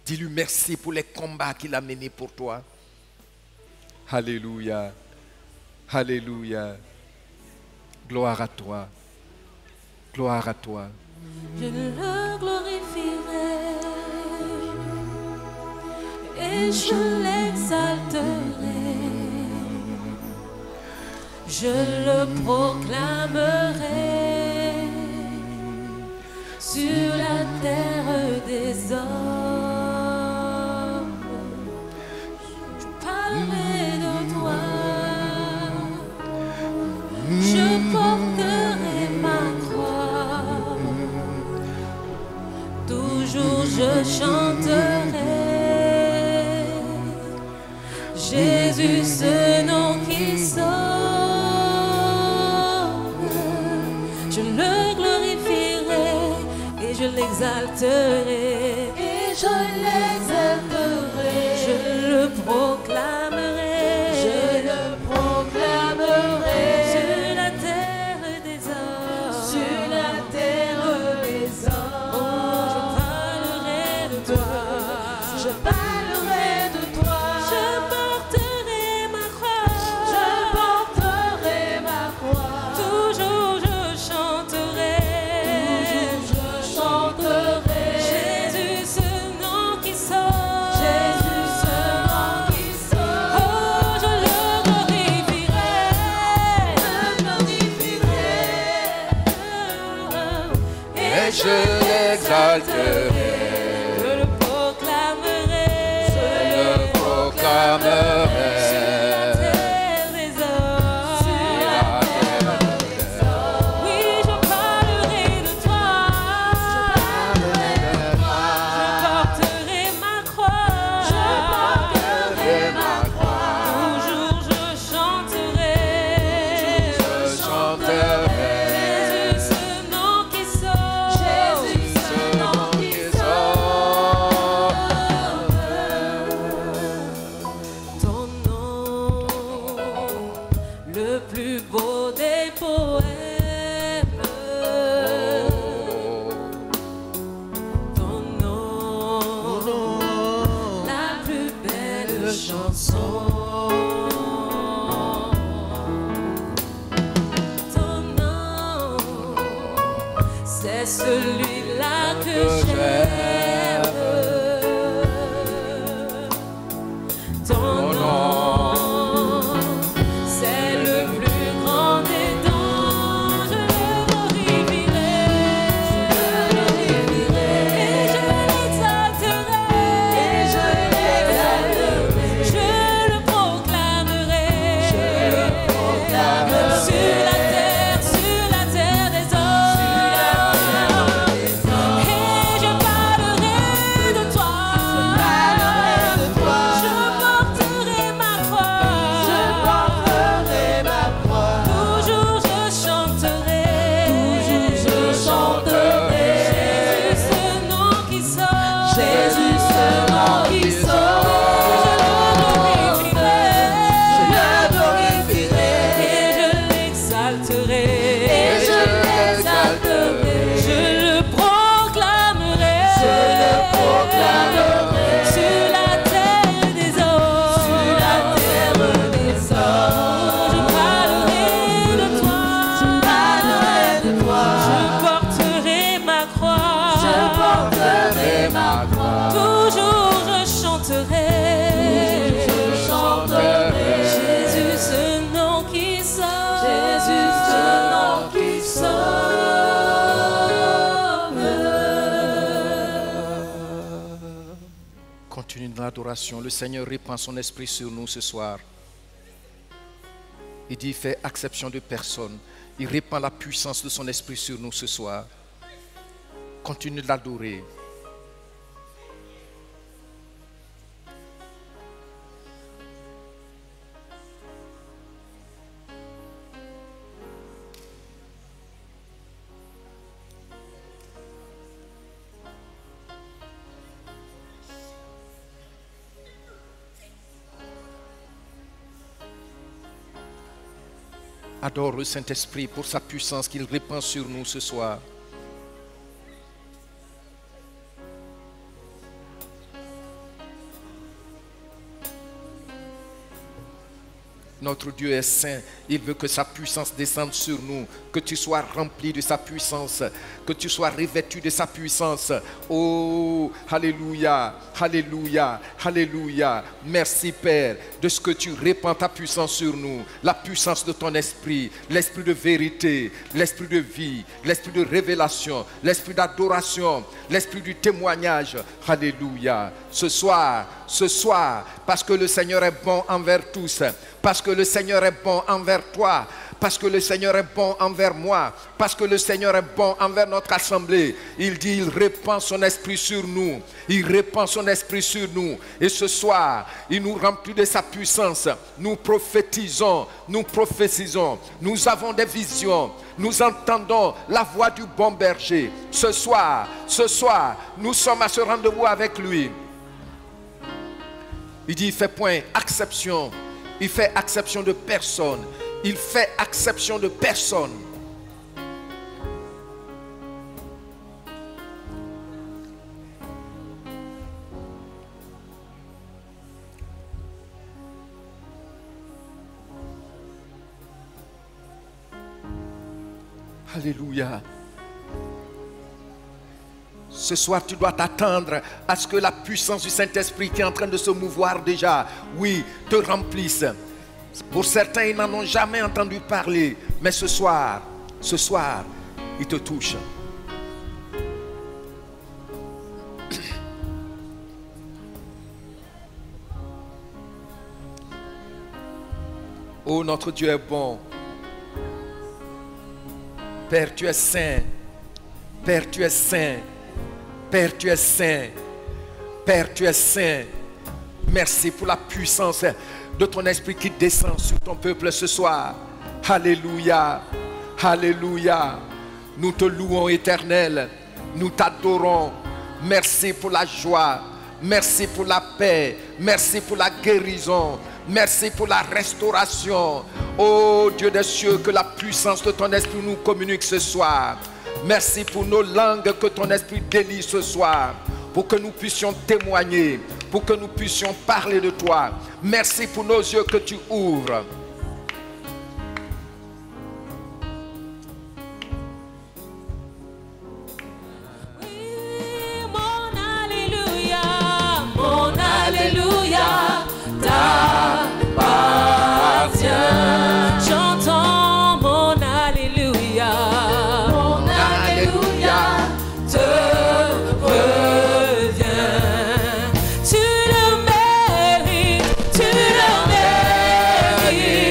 Dis-lui merci pour les combats qu'il a menés pour toi. Alléluia. Alléluia. Gloire à toi. Gloire à toi. Je le glorifierai et je l'exalterai. Je le proclamerai sur la terre des hommes. Je porterai ma croix, toujours je chanterai Jésus, ce nom qui sauve. Je le glorifierai et je l'exalterai. Et je l'exalterai. Je le proclamerai. Je le proclamerai. Je l'exalterai, je le proclamerai, je le proclamerai. Sur la terre des hommes, sur la terre des hommes. Oui, je parlerai de toi, je porterai ma croix, toujours je chanterai, Jésus, ce nom qui sauve. Ton nom, le plus beau des poèmes. Ton nom, la plus belle chanson. Ton nom, c'est celui-là que j'aime. Ton nom, c'est le plus grand des dons. Je le glorifierai, et je l'exalterai, je le proclamerai, sur la terre des hommes. Et je parlerai adoration. Le Seigneur répand son esprit sur nous ce soir. Il dit, il fait exception de personne. Il répand la puissance de son esprit sur nous ce soir. Continue de l'adorer. Adore le Saint-Esprit pour sa puissance qu'il répand sur nous ce soir. Notre Dieu est saint. Il veut que sa puissance descende sur nous. Que tu sois rempli de sa puissance. Que tu sois revêtu de sa puissance. Oh, alléluia, alléluia, alléluia. Merci Père de ce que tu répands ta puissance sur nous. La puissance de ton esprit. L'esprit de vérité. L'esprit de vie. L'esprit de révélation. L'esprit d'adoration. L'esprit du témoignage. Alléluia. Ce soir, parce que le Seigneur est bon envers tous. Parce que le Seigneur est bon envers toi, parce que le Seigneur est bon envers moi, parce que le Seigneur est bon envers notre assemblée. Il dit, il répand son esprit sur nous. Il répand son esprit sur nous. Et ce soir, il nous remplit de sa puissance. Nous prophétisons, nous prophétisons. Nous avons des visions. Nous entendons la voix du bon berger. Ce soir, nous sommes à ce rendez-vous avec lui. Il dit, il fait point exception. Il fait exception de personne. Il fait exception de personne. Alléluia. Ce soir, tu dois t'attendre à ce que la puissance du Saint-Esprit qui est en train de se mouvoir déjà, oui, te remplisse. Pour certains, ils n'en ont jamais entendu parler. Mais ce soir, il te touche. Oh, notre Dieu est bon. Père, tu es saint. Père, tu es saint. Père, tu es saint. Père, tu es saint. Merci pour la puissance de ton esprit qui descend sur ton peuple ce soir. Alléluia. Alléluia. Nous te louons, Éternel. Nous t'adorons. Merci pour la joie. Merci pour la paix. Merci pour la guérison. Merci pour la restauration. Oh Dieu des cieux, que la puissance de ton esprit nous communique ce soir. Merci pour nos langues que ton esprit délie ce soir, pour que nous puissions témoigner, pour que nous puissions parler de toi. Merci pour nos yeux que tu ouvres. Oui, mon alléluia t'appartient. J'entends mon alléluia. Mon alléluia te revient. Tu le mérites, tu le mérites.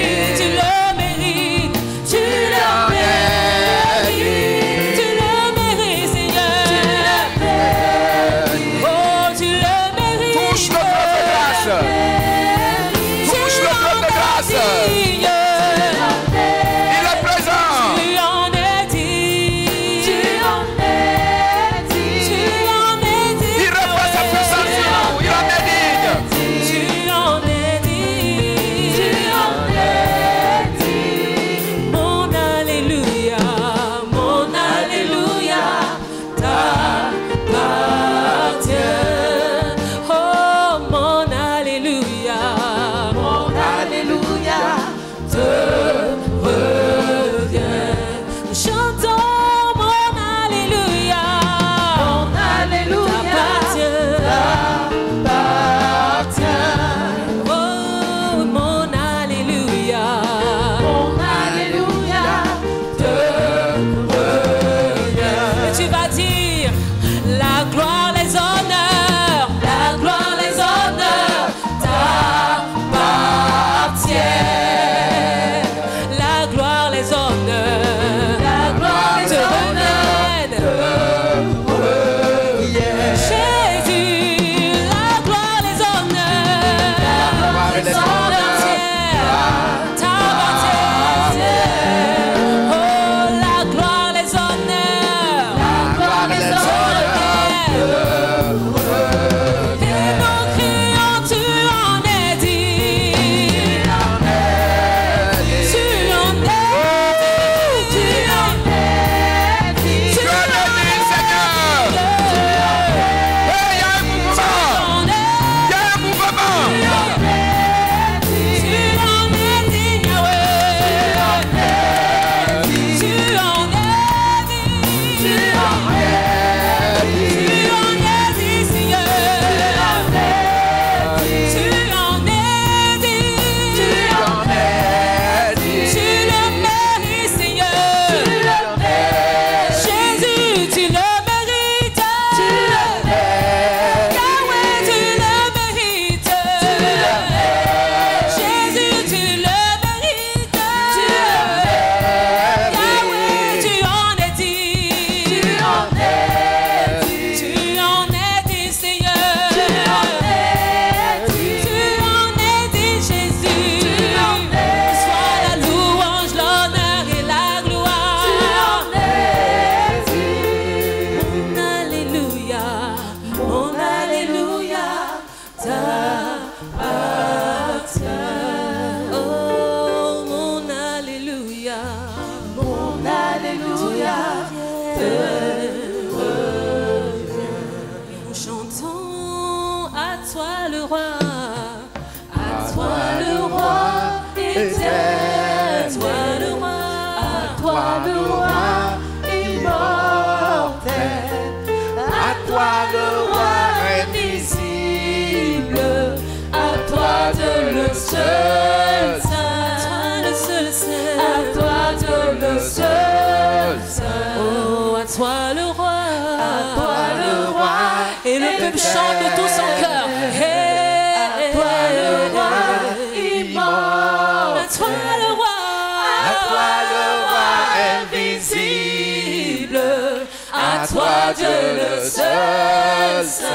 le seul saint. À toi Dieu le seul saint. Oh, à toi le roi. À toi le roi. Et le peuple chante de tout son cœur. À toi le roi immortel. À toi le roi. À toi le roi invisible. À toi Dieu le seul saint.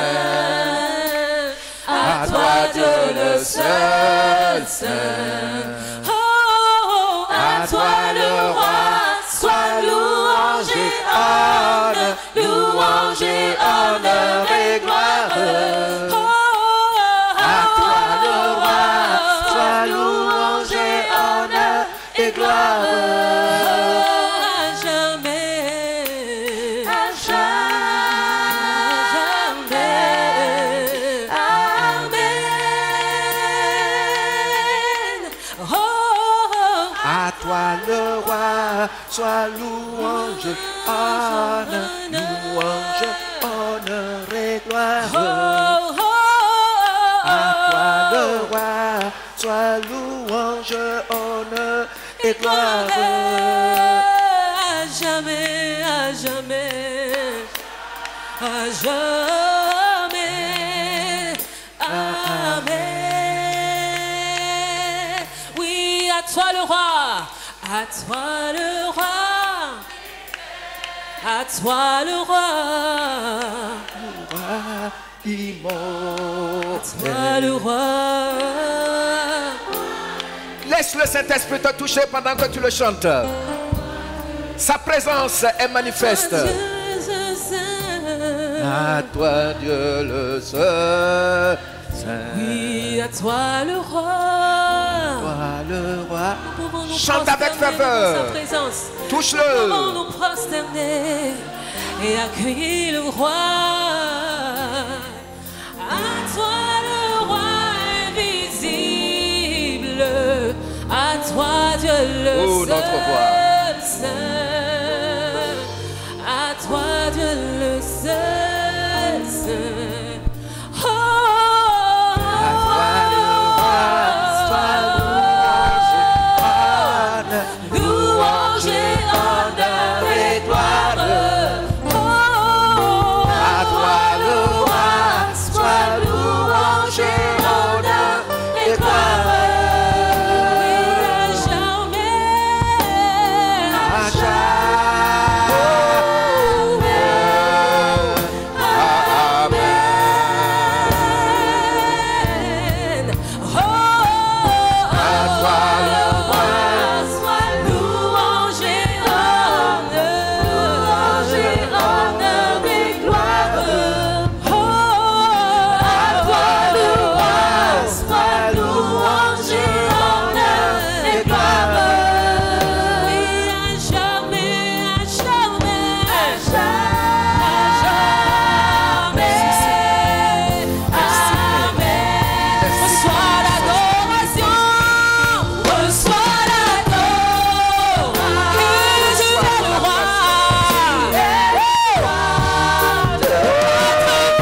À toi Dieu le seul saint. Oh, À toi le roi, sois louange et honneur, louange et honneur et gloire. À toi le roi, sois louange et honneur et gloire. à jamais. À jamais. Amen. Oh, À toi le roi, sois louange, honneur, louange, honneur et gloire. À toi le roi, sois louange, honneur et gloire. à jamais, à jamais, à jamais. Amen. Oui, à toi le roi, à toi le roi, à toi le roi, Roi immortel. toi le roi. Laisse le Saint-Esprit te toucher pendant que tu le chantes. Sa présence est manifeste. À toi Dieu le seul saint. Oui, à toi le roi. Toi le roi. Nous pouvons nous Chante avec prosterner ferveur. devant sa présence. Nous Touche-le. pouvons nous prosterner et accueillir le roi. À toi le roi invisible. À toi Dieu le Oh, seul notre roi. saint. À toi Dieu le seul saint. Oh, À toi le roi, sois louange, honneur, louange et honneur et gloire. À toi le roi, sois louange et honneur et gloire. Oui, à jamais. à Amen. Oh, À toi le roi, sois louange et honneur et gloire. À toi le roi, sois louange et honneur et gloire. oui, à jamais, à jamais. À jamais. Amen. Reçois l'adoration, reçois l'adoration. Tu es le roi. Notre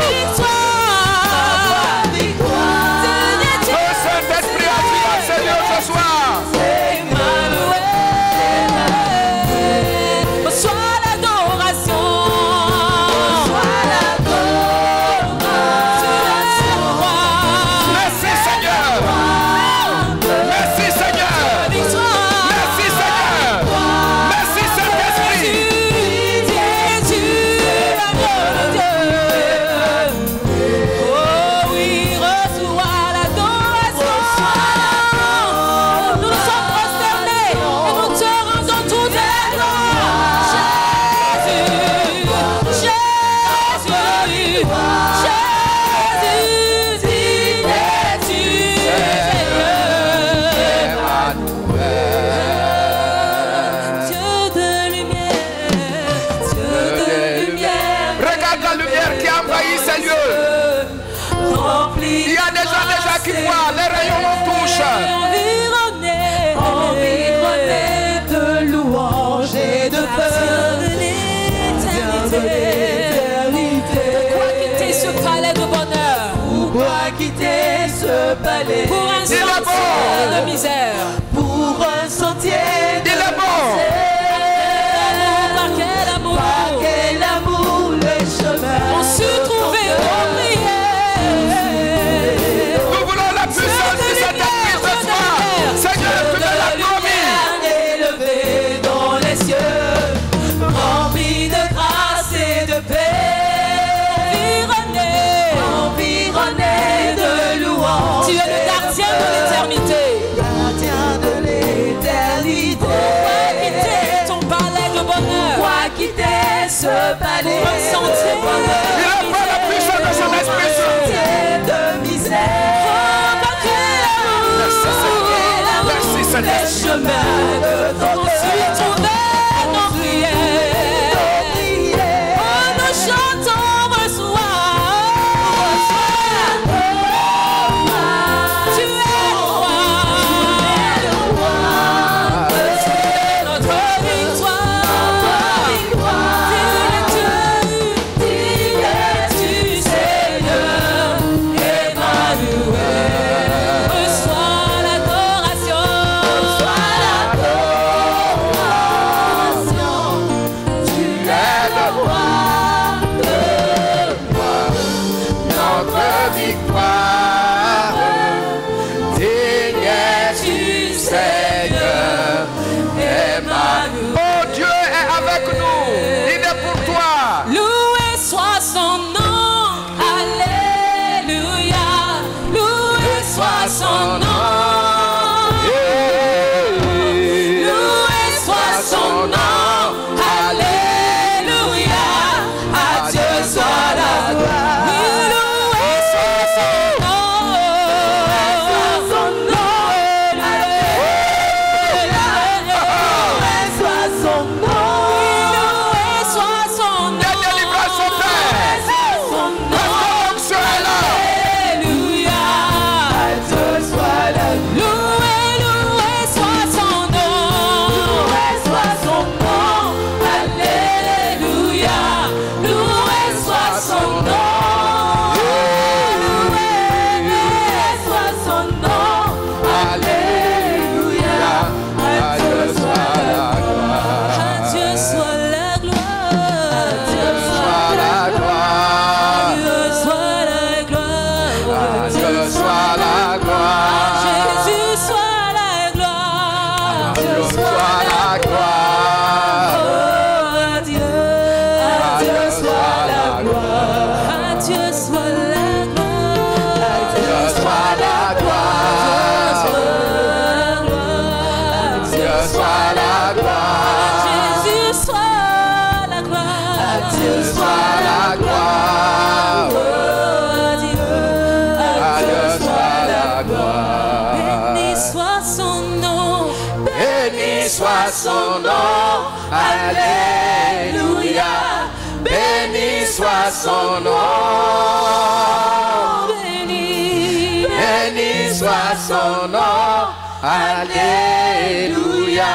victoire. Seigneur, tu Le Saint-Esprit agit dans le Seigneur ce soir. Emmanuel. Reçois l'adoration. Tu es le roi. Merci Seigneur. Merci Seigneur. Victoire. Merci Seigneur. Merci Saint-Esprit. Oh oui, reçois l'adoration. Nous nous sommes prosternés et nous te rendons tout à gloire. Jésus, Jésus, Jésus, tu Dieu de lumière, Dieu de lumière. Regarde la lumière qui envahit ces lieux. Il y a des gens déjà qui voient, les rayons nous touchent. Environné De louanges et de Vient de l'éternité. Pourquoi quitter ce palais de bonheur? Pourquoi quitter ce palais. Pour un Il est sentier bon. de misère. Pour un sentier de Il est bon. Par quel amour, Par quel amour le chemin. on se trouvait pour prier. Nous voulons la puissance de cette esprit ce soir. Seigneur, tu me l'as promis. Élevé dans les cieux, rempli de grâce et de paix, environné de louanges. Tu es le gardien de l'éternité. Gardien de l'éternité. Pourquoi quitter ton palais de bonheur? Pourquoi quitter ce palais Pour un sentier de bonheur? Il a pas la puissance de son esprit sur nous. Sentier de misère. Par quel amour, Merci, Seigneur. Les chemins de ton on se trouvait nos prières. prière. Oh, nous chantons, reçois. Tu es le roi. Notre victoire. Digne es-tu, Seigneur, Emmanuel. Reçois l'adoration. Tu es le roi, notre victoire. Digne es-tu, Seigneur, Emmanuel. Oh, Dieu est avec nous. Il est pour toi. Loué soit son nom. Alléluia. Loué soit son nom. Loué soit son nom. Alléluia. À Dieu soit la gloire. Oui, loué soit son nom. Son nom. Soit son nom. Loué soit son nom. Des délivrances au Père. Son nom. Parce que l'onction est là. Alléluia. À Dieu soit la Loué, loué soit son nom. loué soit son nom. Alléluia. Loué soit son nom. Loué soit son nom. Alléluia. À Dieu soit la gloire. À Dieu soit la gloire. À Dieu Soit la gloire. À Dieu soit la gloire. À Dieu soit la gloire. Jésus soit la gloire. À Dieu soit la gloire. Oh, à Dieu. À Dieu soit la gloire. À Dieu soit la gloire. À Dieu soit la gloire. À Dieu soit la gloire. Jésus soit la gloire. À Dieu soit la gloire. Oh, À Dieu soit la gloire. béni soit son nom. Béni soit son nom. Alléluia. Béni soit son nom. Béni. Béni soit son nom. Alléluia.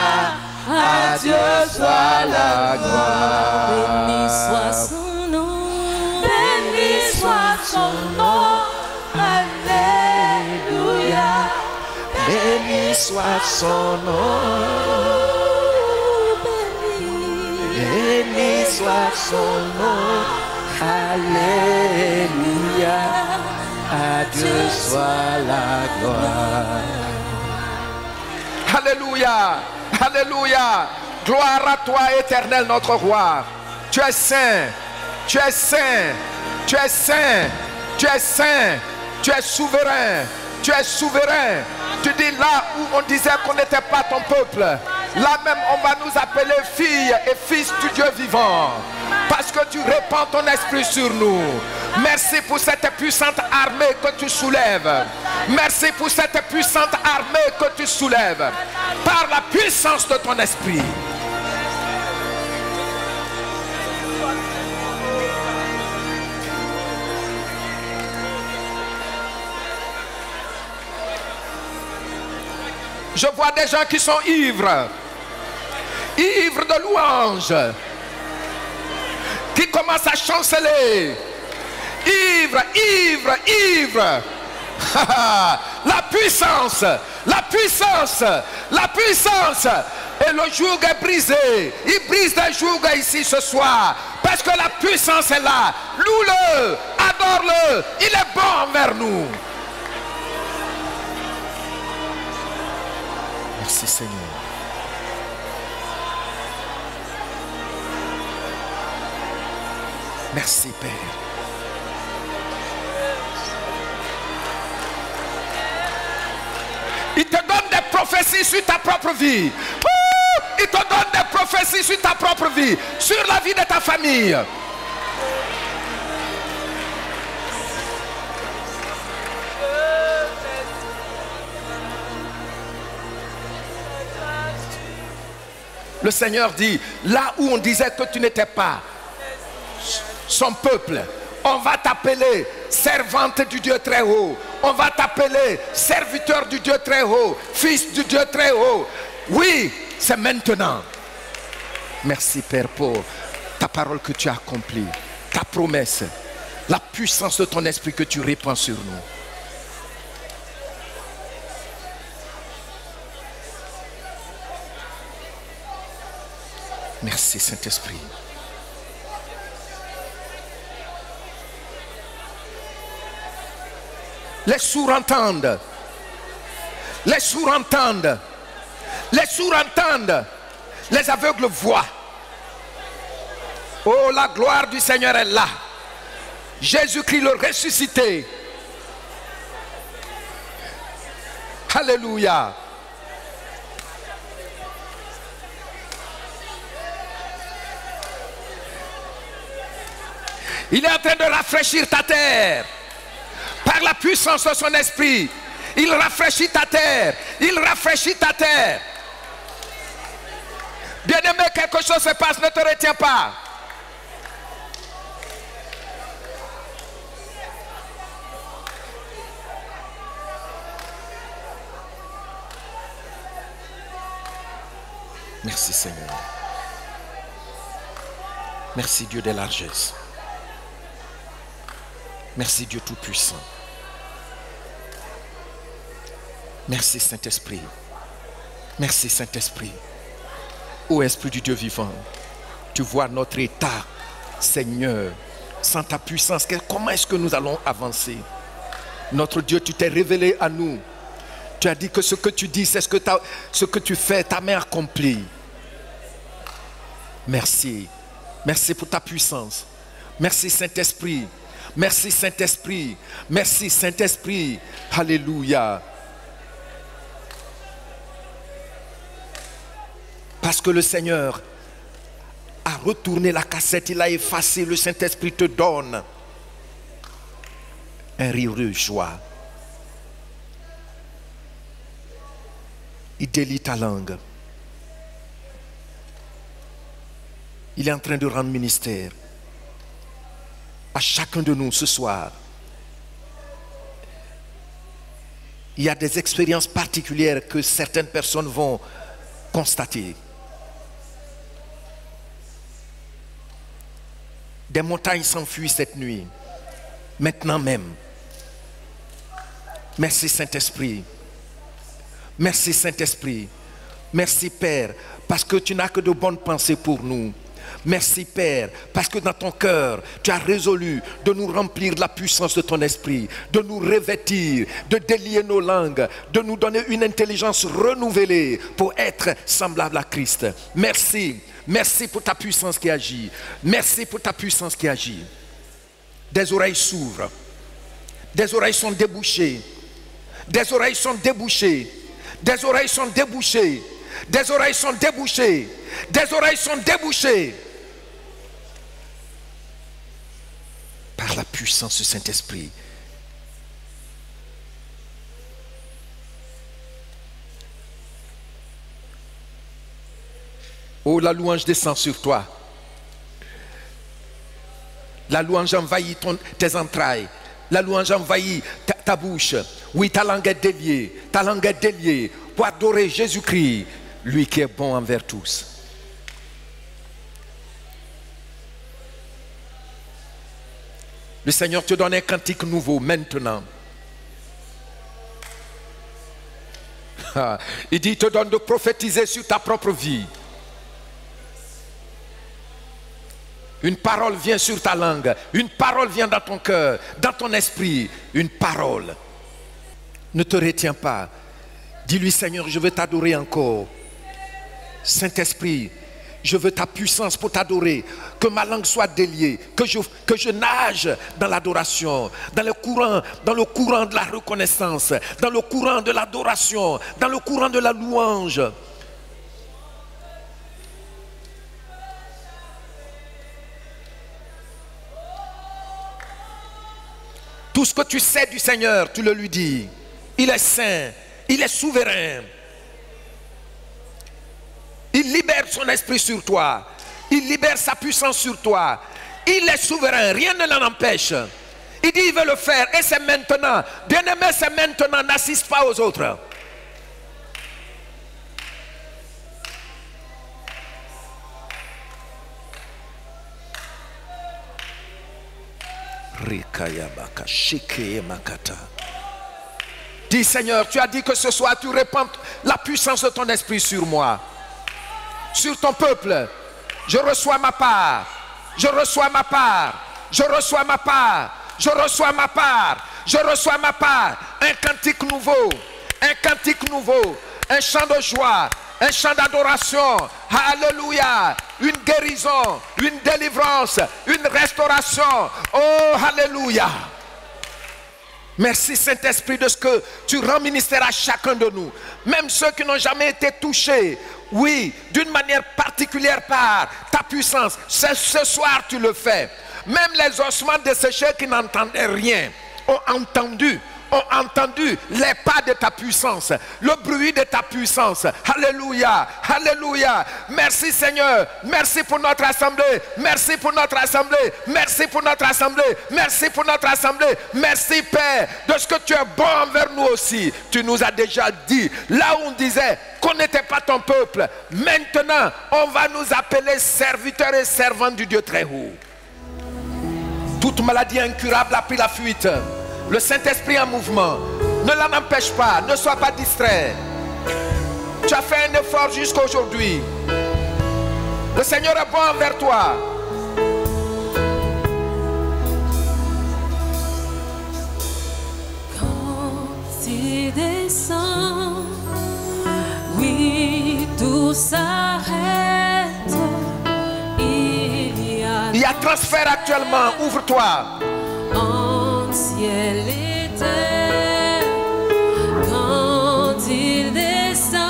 À Dieu soit la Béni gloire. soit son nom. Béni soit son nom. Alléluia. Béni soit son nom. Béni soit son nom. Alléluia. À Dieu soit la gloire. Alléluia. Alléluia. Gloire à toi, éternel notre roi. Tu es saint. Tu es saint. Tu es saint. Tu es saint. Tu es souverain. Tu es souverain. Tu dis là où on disait qu'on n'était pas ton peuple, là même on va nous appeler filles et fils du Dieu vivant. Parce que tu répands ton esprit sur nous. Merci pour cette puissante armée que tu soulèves. Merci pour cette puissante armée que tu soulèves. Par la puissance de ton esprit. Je vois des gens qui sont ivres. Ivres de louanges. Qui commencent à chanceler. Ivre, ivre, ivre. la puissance, la puissance, la puissance. Et le joug est brisé. Il brise des jougs ici ce soir. Parce que la puissance est là. Loue-le, adore-le. Il est bon envers nous. Merci Seigneur. Merci Père. Il te donne des prophéties sur ta propre vie. Il te donne des prophéties sur ta propre vie, sur la vie de ta famille. Le Seigneur dit, là où on disait que tu n'étais pas son peuple, on va t'appeler servante du Dieu très haut. On va t'appeler serviteur du Dieu très haut, fils du Dieu très haut. Oui, c'est maintenant. Merci Père pour ta parole que tu as accomplie, ta promesse, la puissance de ton esprit que tu répands sur nous. Merci Saint-Esprit. Les sourds entendent. Les sourds entendent. Les sourds entendent. Les aveugles voient. Oh, la gloire du Seigneur est là. Jésus-Christ le ressuscité. Alléluia. Il est en train de rafraîchir ta terre. Par la puissance de son esprit, il rafraîchit ta terre. Il rafraîchit ta terre. Bien-aimé, quelque chose se passe, ne te retiens pas. Merci Seigneur. Merci Dieu des largesses. Merci Dieu Tout-Puissant. Merci Saint-Esprit. Merci Saint-Esprit. Ô Esprit du Dieu vivant, tu vois notre état, Seigneur. Sans ta puissance, comment est-ce que nous allons avancer? Notre Dieu, tu t'es révélé à nous. Tu as dit que ce que tu dis, c'est ce que tu fais, ta main accomplie. Merci. Merci pour ta puissance. Merci Saint-Esprit. Merci Saint-Esprit. Merci Saint-Esprit. Alléluia. Parce que le Seigneur a retourné la cassette, il a effacé, le Saint-Esprit te donne un rire de joie. Il délie ta langue. Il est en train de rendre ministère à chacun de nous ce soir. Il y a des expériences particulières que certaines personnes vont constater. Des montagnes s'enfuient cette nuit, maintenant même. Merci Saint-Esprit. Merci Saint-Esprit. Merci Père, parce que tu n'as que de bonnes pensées pour nous. Merci Père, parce que dans ton cœur, tu as résolu de nous remplir de la puissance de ton esprit, de nous revêtir, de délier nos langues, de nous donner une intelligence renouvelée pour être semblable à Christ. Merci, merci pour ta puissance qui agit. Merci pour ta puissance qui agit. Des oreilles s'ouvrent, des oreilles sont débouchées, des oreilles sont débouchées, des oreilles sont débouchées, des oreilles sont débouchées, des oreilles sont débouchées. Par la puissance du Saint-Esprit. Oh, la louange descend sur toi. La louange envahit tes entrailles. La louange envahit ta bouche. Oui, ta langue est déliée. Ta langue est déliée pour adorer Jésus-Christ, lui qui est bon envers tous. Le Seigneur te donne un cantique nouveau maintenant. Il dit, il te donne de prophétiser sur ta propre vie. Une parole vient sur ta langue. Une parole vient dans ton cœur, dans ton esprit. Une parole. Ne te retiens pas. Dis-lui, Seigneur, je veux t'adorer encore. Saint-Esprit, je veux ta puissance pour t'adorer. Que ma langue soit déliée. Que je nage dans l'adoration. Dans le courant de la reconnaissance. Dans le courant de l'adoration. Dans le courant de la louange. Tout ce que tu sais du Seigneur, tu le lui dis. Il est saint. Il est souverain. Il libère son esprit sur toi. Il libère sa puissance sur toi. Il est souverain. Rien ne l'en empêche. Il dit il veut le faire. Et c'est maintenant. Bien-aimé, c'est maintenant. N'assiste pas aux autres. Dis Seigneur, tu as dit que ce soir tu répands la puissance de ton esprit sur moi. Sur ton peuple. Je reçois ma part. Je reçois ma part. Je reçois ma part. Je reçois ma part. Je reçois ma part. Un cantique nouveau. Un cantique nouveau. Un chant de joie. Un chant d'adoration. Alléluia. Une guérison. Une délivrance. Une restauration. Oh, alléluia. Merci Saint-Esprit de ce que tu rends ministère à chacun de nous. Même ceux qui n'ont jamais été touchés. Oui, d'une manière particulière par ta puissance. Ce soir tu le fais. Même les ossements desséchés qui n'entendaient rien ont entendu les pas de ta puissance, le bruit de ta puissance. Alléluia, alléluia. Merci Seigneur, merci pour notre assemblée, merci pour notre assemblée, merci pour notre assemblée, merci pour notre assemblée. Merci Père de ce que tu es bon envers nous aussi. Tu nous as déjà dit, là où on disait qu'on n'était pas ton peuple, maintenant on va nous appeler serviteurs et servantes du Dieu très haut. Toute maladie incurable a pris la fuite. Le Saint-Esprit en mouvement. Ne l'en empêche pas. Ne sois pas distrait. Tu as fait un effort jusqu'à aujourd'hui. Le Seigneur est bon envers toi. Quand il descend, oui, tout s'arrête. Il y a transfert actuellement. Ouvre-toi. Ciel et terre, quand il descend,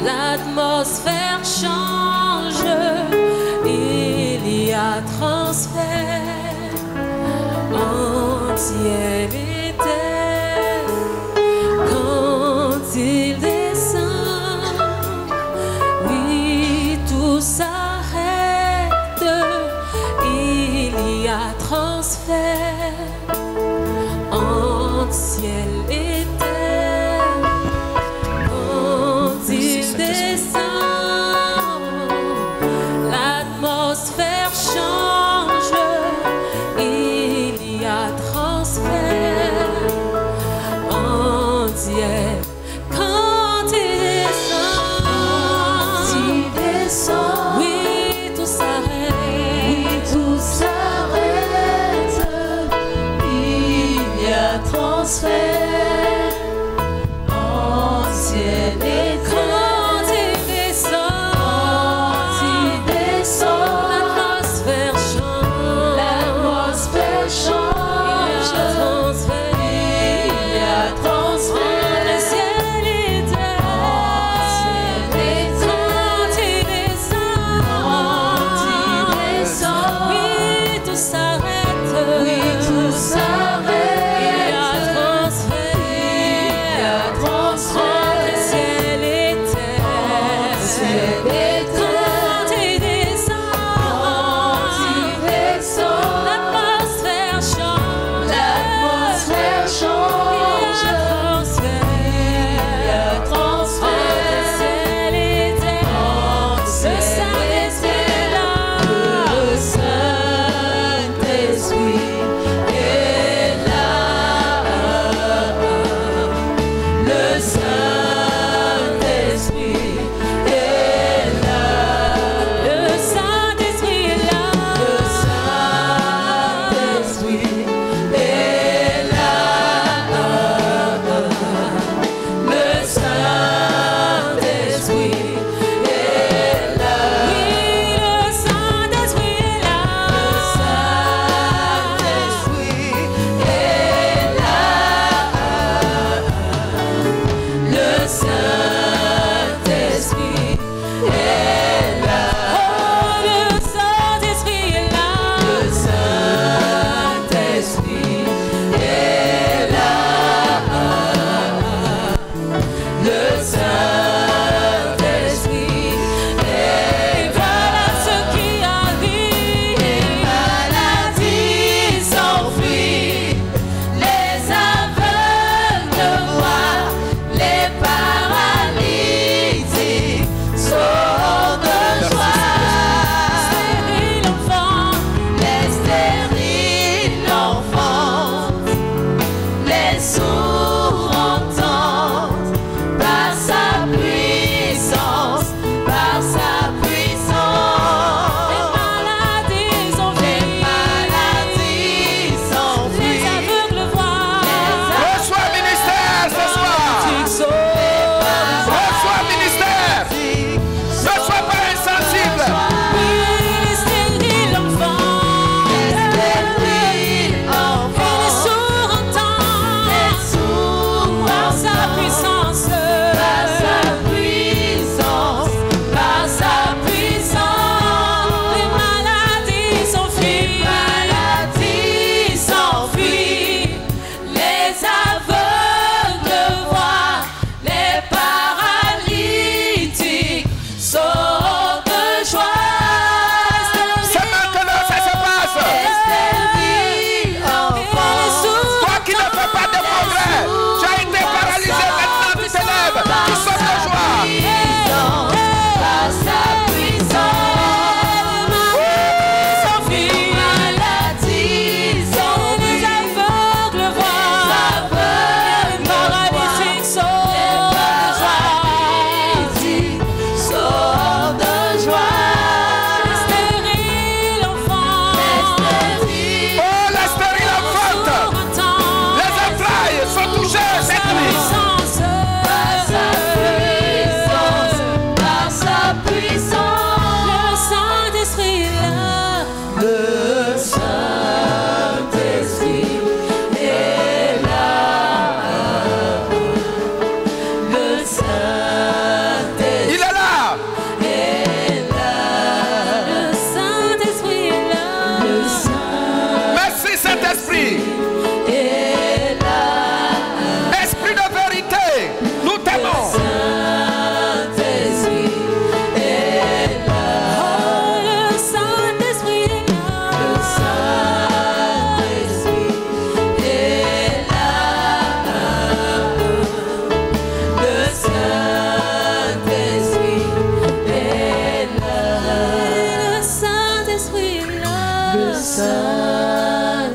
l'atmosphère change, il y a transfert en ciel et terre, quand il descend, oui, tout s'arrête. Il y a transfert entre ciel et terre quand il descend, l'atmosphère change, il y a transfert entre ciel quand il descend, oui tout s'arrête. Transfert en ciel et quand il descend, l'atmosphère change, il y a transfert, le ciel et terre, quand il descend, oui tout s'arrête, oui tout s'arrête.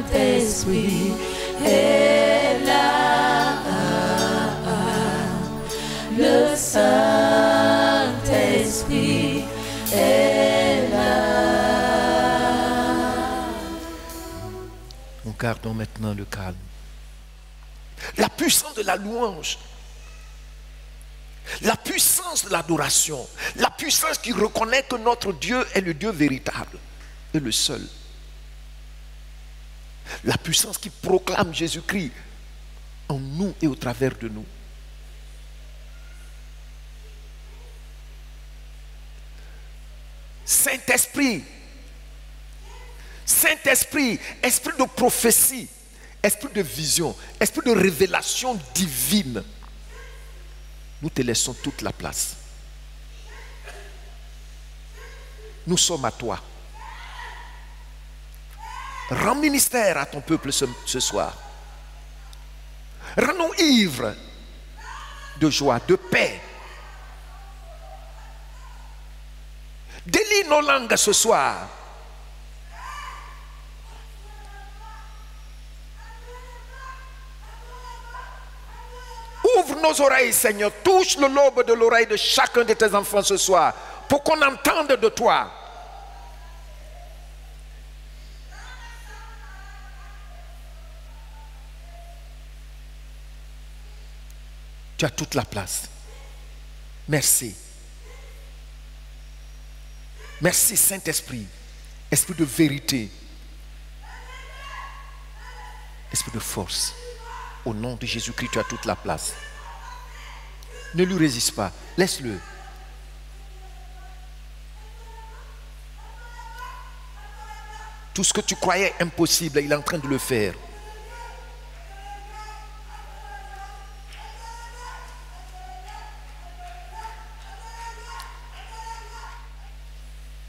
Saint-Esprit est là. Le Saint-Esprit est là. Nous gardons maintenant le calme. La puissance de la louange, la puissance de l'adoration, la puissance qui reconnaît que notre Dieu est le Dieu véritable et le seul. La puissance qui proclame Jésus-Christ en nous et au travers de nous. Saint-Esprit, Saint-Esprit, esprit de prophétie, esprit de vision, esprit de révélation divine. Nous te laissons toute la place. Nous sommes à toi. Rends ministère à ton peuple ce soir. Rends-nous ivres de joie, de paix. Délie nos langues ce soir. Ouvre nos oreilles, Seigneur. Touche le lobe de l'oreille de chacun de tes enfants ce soir pour qu'on entende de toi. Tu as toute la place. Merci. Merci Saint-Esprit, esprit de vérité, esprit de force. Au nom de Jésus-Christ, tu as toute la place. Ne lui résiste pas, laisse-le. Tout ce que tu croyais impossible, il est en train de le faire.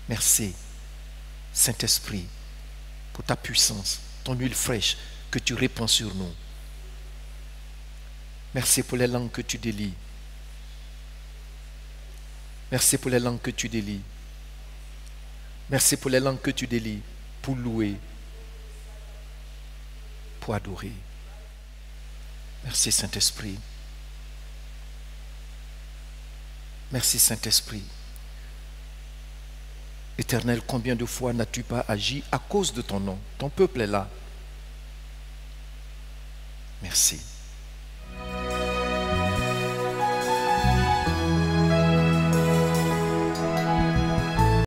Merci, Saint-Esprit, pour ta puissance, ton huile fraîche que tu répands sur nous. Merci pour les langues que tu délies. Merci pour les langues que tu délies. Merci pour les langues que tu délies, pour louer, pour adorer. Merci, Saint-Esprit. Merci, Saint-Esprit. Éternel, combien de fois n'as-tu pas agi à cause de ton nom? Ton peuple est là. Merci.